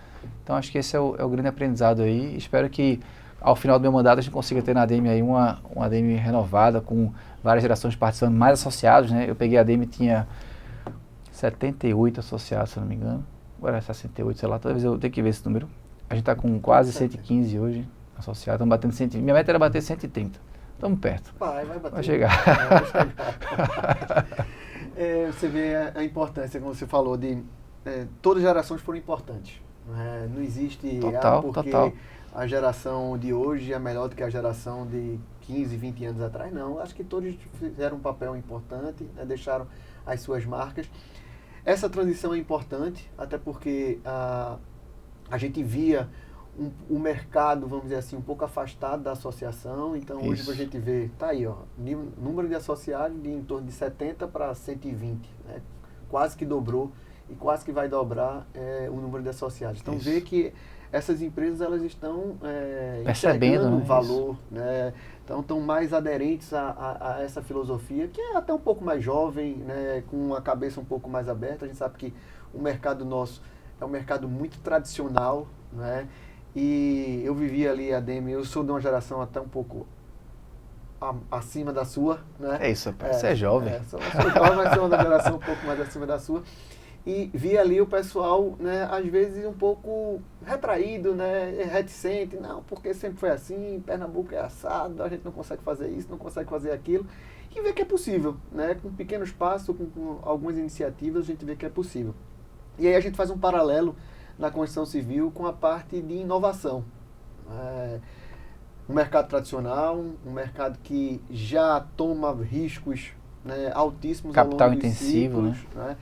Então acho que esse é o grande aprendizado aí. Espero que ao final do meu mandato a gente consiga ter na ADM aí uma ADM renovada, com várias gerações participando, mais associados, né? Eu peguei a ADM, tinha 78 associados, se eu não me engano. Agora é 68, sei lá, talvez eu tenho que ver esse número. A gente está com quase 115 hoje associados, estamos batendo 120. Minha meta era bater 130. Estamos perto. Vai bater. Vai chegar. Você vê a importância, como você falou, de todas as gerações foram importantes. Não existe porque total. A geração de hoje é melhor do que a geração de 15, 20 anos atrás. Não, acho que todos fizeram um papel importante, né? Deixaram as suas marcas. Essa transição é importante, até porque a gente via o mercado, vamos dizer assim, um pouco afastado da associação. Então hoje a gente vê, tá aí, ó, número de associados de em torno de 70 para 120, né? Quase que dobrou. E quase que vai dobrar o número de associados. Então, vê que essas empresas elas estão percebendo o valor, né? Então, estão mais aderentes a essa filosofia, que é até um pouco mais jovem, né? Com a cabeça um pouco mais aberta. A gente sabe que o mercado nosso é um mercado muito tradicional, né? E eu vivi ali a ADM, eu sou de uma geração até um pouco acima da sua, né? É isso, você é jovem. Sou jovem, mas sou uma geração um pouco mais acima da sua. E vi ali o pessoal, né, às vezes um pouco retraído, né, reticente, não, porque sempre foi assim, Pernambuco é assado, a gente não consegue fazer isso, não consegue fazer aquilo, e vê que é possível, né, com pequenos passos, com algumas iniciativas, a gente vê que é possível. E aí a gente faz um paralelo na construção civil com a parte de inovação. Um mercado tradicional, um mercado que já toma riscos, né, altíssimos capital ao longo dos intensivo, ciclos, né?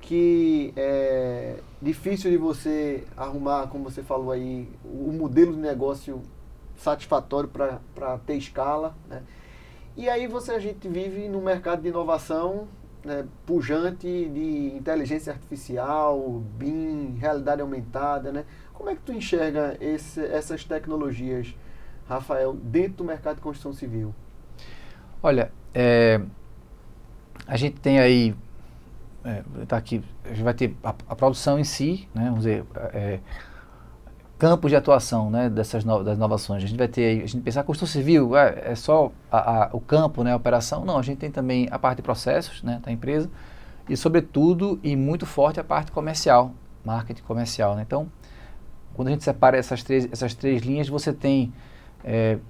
Que é difícil de você arrumar, como você falou aí, o modelo de negócio satisfatório para ter escala, né? E aí a gente vive num mercado de inovação, né, pujante, de inteligência artificial, BIM, realidade aumentada, né? Como é que tu enxerga essas tecnologias, Rafael, dentro do mercado de construção civil? Olha, a gente tem aí tá aqui, a gente vai ter a produção em si, né, vamos dizer, campos de atuação, né, das inovações. A gente vai ter, a gente pensar a construção civil, é só o campo, né, a operação. Não, a gente tem também a parte de processos, né, da empresa e, sobretudo, e muito forte, a parte comercial, marketing comercial, né. Então, quando a gente separa essas três linhas, você tem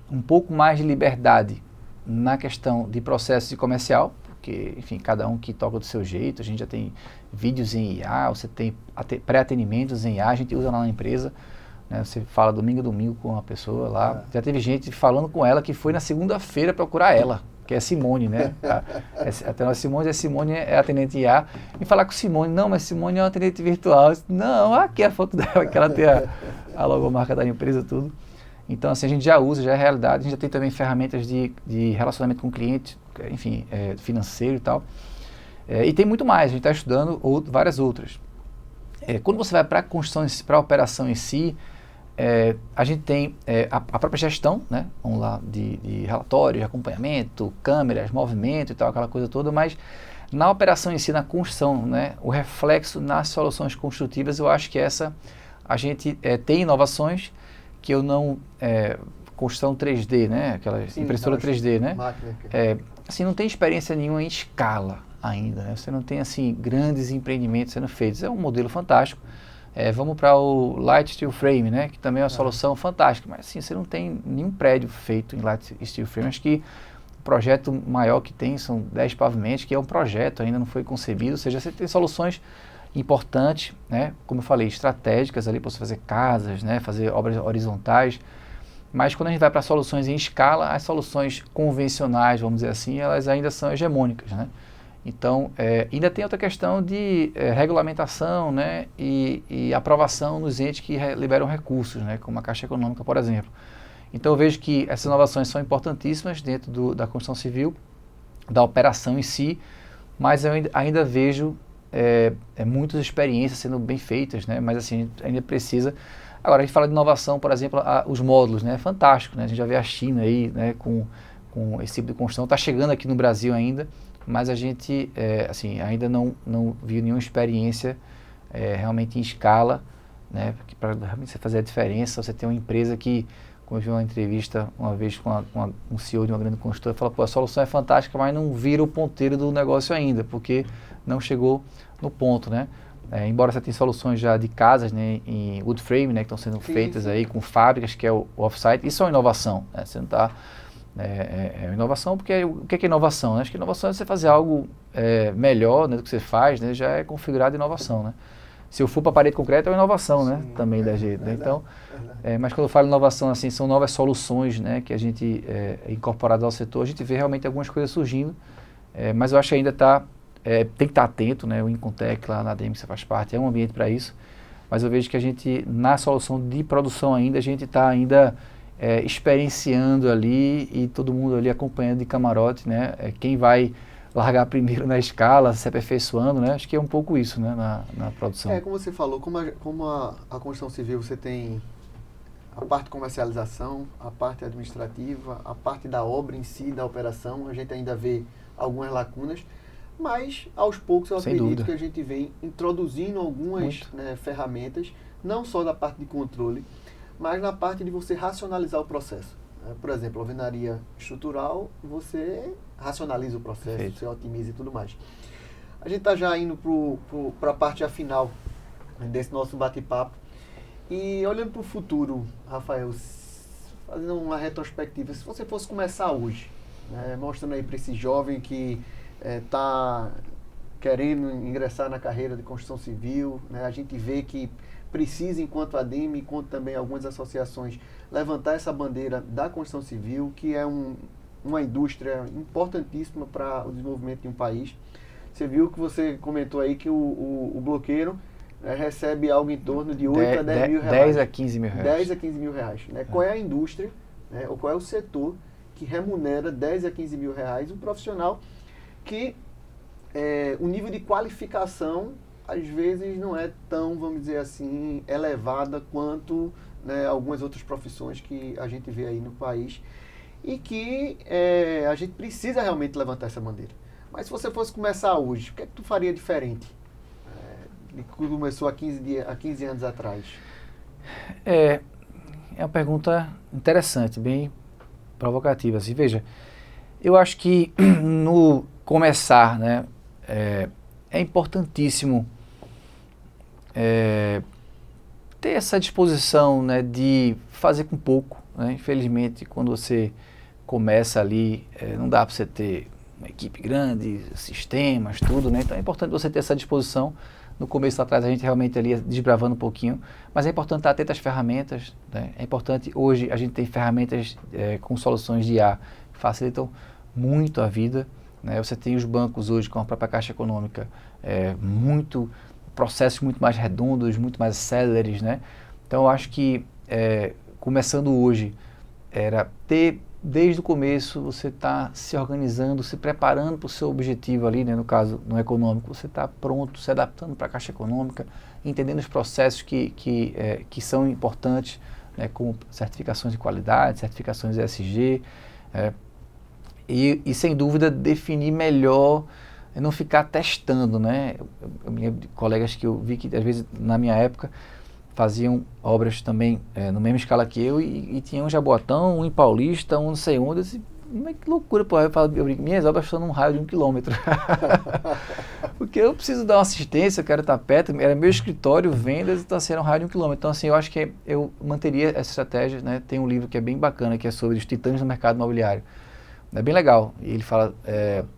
um pouco mais de liberdade na questão de processo e comercial, porque, enfim, cada um que toca do seu jeito. A gente já tem vídeos em IA, você tem pré-atendimentos em IA, a gente usa lá na empresa, né? Você fala domingo a domingo com uma pessoa lá. Já teve gente falando com ela que foi na segunda-feira procurar ela, que é Simone, né? Até a Simone é atendente IA. E falar com Simone, não, mas Simone é uma atendente virtual. Não, aqui é a foto dela, que ela tem a logomarca da empresa, tudo. Então, assim, a gente já usa, já é realidade. A gente já tem também ferramentas de relacionamento com o cliente, enfim, financeiro e tal. E tem muito mais, a gente está estudando várias outras. Quando você vai para a construção, para a operação em si, a gente tem a própria gestão, né? Vamos lá, de relatórios, de acompanhamento, câmeras, movimento e tal, aquela coisa toda, mas na operação em si, na construção, né? O reflexo nas soluções construtivas, eu acho que a gente tem inovações que eu não... construção 3D, né? Aquela impressora 3D, né? Assim, não tem experiência nenhuma em escala ainda, né? Você não tem, assim, grandes empreendimentos sendo feitos. É um modelo fantástico. Vamos para o Light Steel Frame, né? Que também é uma solução fantástica, mas assim, você não tem nenhum prédio feito em Light Steel Frame. Acho que O projeto maior que tem são 10 pavimentos, que é um projeto, ainda não foi concebido, ou seja, você tem soluções importantes, né, como eu falei, estratégicas ali para você fazer casas, né, fazer obras horizontais, mas quando a gente vai para soluções em escala, as soluções convencionais, vamos dizer assim, elas ainda são hegemônicas, né? Então, ainda tem outra questão de regulamentação, né, e aprovação nos entes que liberam recursos, né, como a Caixa Econômica, por exemplo. Então, eu vejo que essas inovações são importantíssimas dentro da construção civil, da operação em si, mas eu ainda vejo muitas experiências sendo bem feitas, né, mas assim, a gente ainda precisa. Agora, a gente fala de inovação, por exemplo, os módulos, né, é fantástico, né, a gente já vê a China aí, né, com esse tipo de construção, está chegando aqui no Brasil ainda, mas a gente assim, ainda não viu nenhuma experiência realmente em escala, né, para realmente você fazer a diferença. Você tem uma empresa que, como eu vi uma entrevista uma vez com um CEO de uma grande construtora, fala, pô, a solução é fantástica, mas não vira o ponteiro do negócio ainda, porque não chegou no ponto, né? Embora você tenha soluções já de casas, né, em wood frame, né, que estão sendo feitas aí com fábricas, que é o off-site, isso é uma inovação, né? Você não está... É uma inovação, porque o que é inovação? Né? Acho que inovação é você fazer algo melhor, né, do que você faz, né, já é configurado inovação, né? Se eu for para parede concreta é uma inovação, né, também da jeito, né? Então, mas quando eu falo inovação, assim, são novas soluções, né, que a gente incorporadas ao setor, a gente vê realmente algumas coisas surgindo, mas eu acho que ainda tem que estar atento, né, o Incontec lá na ADM que você faz parte, é um ambiente para isso, mas eu vejo que a gente, na solução de produção ainda, a gente está ainda experienciando ali e todo mundo ali acompanhando de camarote, né? Quem vai largar primeiro na escala, se aperfeiçoando, né? Acho que é um pouco isso, né, na produção. Como você falou, como a construção civil, você tem a parte de comercialização, a parte administrativa, a parte da obra em si, da operação, a gente ainda vê algumas lacunas, mas aos poucos eu acredito que a gente vem introduzindo algumas, né, ferramentas, não só da parte de controle, mas na parte de você racionalizar o processo. Por exemplo, alvenaria estrutural, você racionaliza o processo, Perfeito. Você otimiza e tudo mais. A gente está já indo para a parte final desse nosso bate-papo. E olhando para o futuro, Rafael, fazendo uma retrospectiva, se você fosse começar hoje, né, mostrando aí para esse jovem que está querendo ingressar na carreira de construção civil, né, a gente vê que precisa, enquanto ADM, enquanto também algumas associações, levantar essa bandeira da construção civil, que é uma indústria importantíssima para o desenvolvimento de um país. Você viu que você comentou aí que o bloqueiro recebe algo em torno de 8 a 10 mil reais. 10 a 15 mil reais. 10 a 15 mil reais. Né? Qual é a indústria, né, ou qual é o setor que remunera 10 a 15 mil reais um profissional que o nível de qualificação às vezes não é tão, vamos dizer assim, elevada quanto, né, algumas outras profissões que a gente vê aí no país e que a gente precisa realmente levantar essa bandeira. Mas se você fosse começar hoje, o que é que tu faria diferente de que começou há 15 anos atrás? É uma pergunta interessante, bem provocativa. Assim, veja, eu acho que no começar, né, é importantíssimo ter essa disposição, né, de fazer com pouco, né? Infelizmente, quando você começa ali, não dá para você ter uma equipe grande, sistemas, tudo, né? Então é importante você ter essa disposição. No começo lá atrás a gente realmente ali ia desbravando um pouquinho, mas é importante estar atento às ferramentas, né? É importante, hoje a gente tem ferramentas com soluções de IA que facilitam muito a vida, né? Você tem os bancos hoje com a própria Caixa Econômica, processos muito mais redondos, muito mais céleres, né? Então eu acho que começando hoje era ter desde o começo você está se organizando, se preparando para o seu objetivo ali, né, no caso no econômico, você está pronto, se adaptando para a Caixa Econômica, entendendo os processos que são importantes, né, como certificações de qualidade, certificações ESG, e sem dúvida definir melhor, não ficar testando, né? Eu me lembro de colegas que eu vi que às vezes na minha época faziam obras também na mesma escala que eu e tinha um em Jaboatão, um em Paulista, um não sei onde. Eu disse, mas que loucura, pô. Eu brinco, minhas obras estão num raio de 1 quilômetro. Porque eu preciso dar uma assistência, eu quero estar perto, era meu escritório, vendas, então assim, era um raio de 1 quilômetro. Então assim, eu acho que eu manteria essa estratégia, né? Tem um livro que é bem bacana, que é sobre os titãs do mercado imobiliário. É bem legal. E ele fala,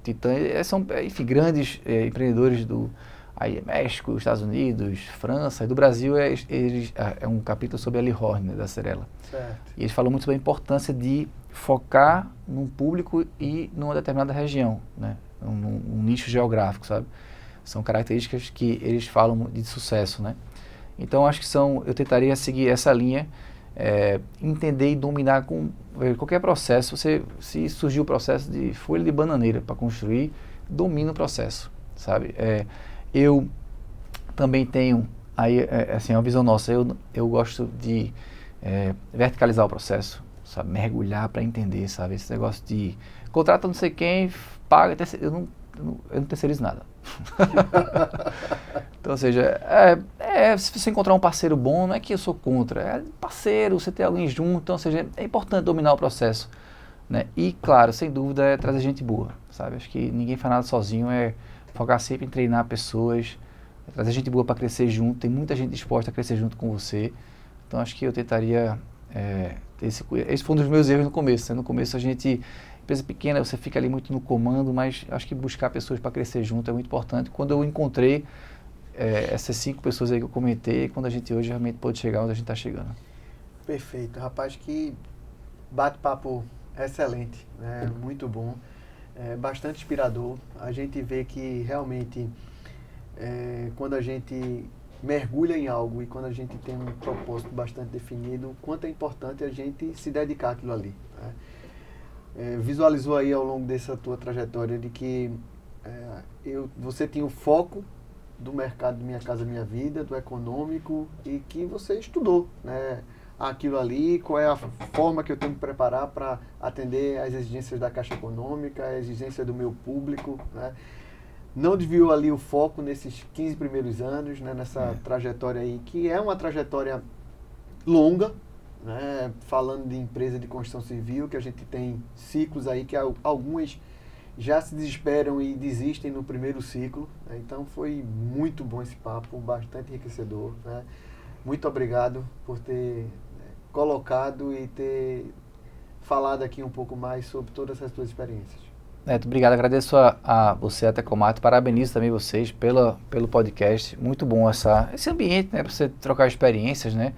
Titã, são, enfim, grandes empreendedores aí, México, Estados Unidos, França, e do Brasil é um capítulo sobre a Lee Horn, né, da Cerela. Certo. E eles falam muito sobre a importância de focar num público e numa determinada região, né, num nicho geográfico, sabe? São características que eles falam de sucesso, né? Então, acho que eu tentaria seguir essa linha, entender e dominar com qualquer processo. Se surgiu o processo de folha de bananeira para construir, domina o processo, sabe? Eu também tenho, aí, assim, uma visão nossa, eu gosto de verticalizar o processo, sabe? Mergulhar para entender, sabe? Esse negócio de contrata não sei quem, paga, eu não terceirizo nada. Então, ou seja, se você encontrar um parceiro bom, não é que eu sou contra, é parceiro, você ter alguém junto, então, ou seja, é importante dominar o processo, né? E, claro, sem dúvida, é trazer gente boa, sabe? Acho que ninguém faz nada sozinho, focar sempre em treinar pessoas, trazer gente boa para crescer junto, tem muita gente disposta a crescer junto com você, então acho que eu tentaria ter esse foi um dos meus erros no começo, né? No começo empresa pequena, você fica ali muito no comando, mas acho que buscar pessoas para crescer junto é muito importante. Quando eu encontrei essas 5 pessoas aí que eu comentei, quando a gente hoje realmente pode chegar onde a gente está chegando. Perfeito, rapaz, que bate-papo excelente, né? Muito bom, bastante inspirador. A gente vê que realmente quando a gente mergulha em algo e quando a gente tem um propósito bastante definido, o quanto é importante a gente se dedicar àquilo ali, né? Visualizou aí ao longo dessa tua trajetória de que você tinha o foco do mercado de Minha Casa Minha Vida, do econômico, e que você estudou, né, aquilo ali, qual é a forma que eu tenho que preparar para atender às exigências da Caixa Econômica, a exigência do meu público, né? Não desviou ali o foco nesses 15 primeiros anos, né, nessa trajetória aí, que é uma trajetória longa, né, falando de empresa de construção civil, que a gente tem ciclos aí que algumas já se desesperam e desistem no primeiro ciclo, né? Então foi muito bom esse papo, bastante enriquecedor, né? Muito obrigado por ter colocado e ter falado aqui um pouco mais sobre todas essas suas experiências. Neto, obrigado, agradeço a você, a Tecomato, parabenizo também vocês pelo podcast, muito bom esse ambiente, né, para você trocar experiências, né?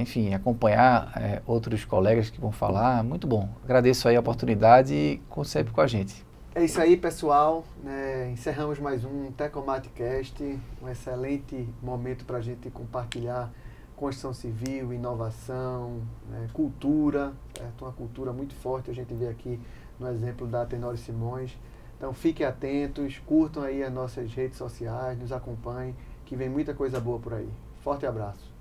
Enfim, acompanhar outros colegas que vão falar, muito bom. Agradeço aí a oportunidade e sempre com a gente. É isso aí, pessoal, né? Encerramos mais um Tecomatcast, um excelente momento para a gente compartilhar construção civil, inovação, né? Cultura, certo? Uma cultura muito forte, a gente vê aqui no exemplo da Tenório Simões. Então fiquem atentos, curtam aí as nossas redes sociais, nos acompanhem, que vem muita coisa boa por aí. Forte abraço.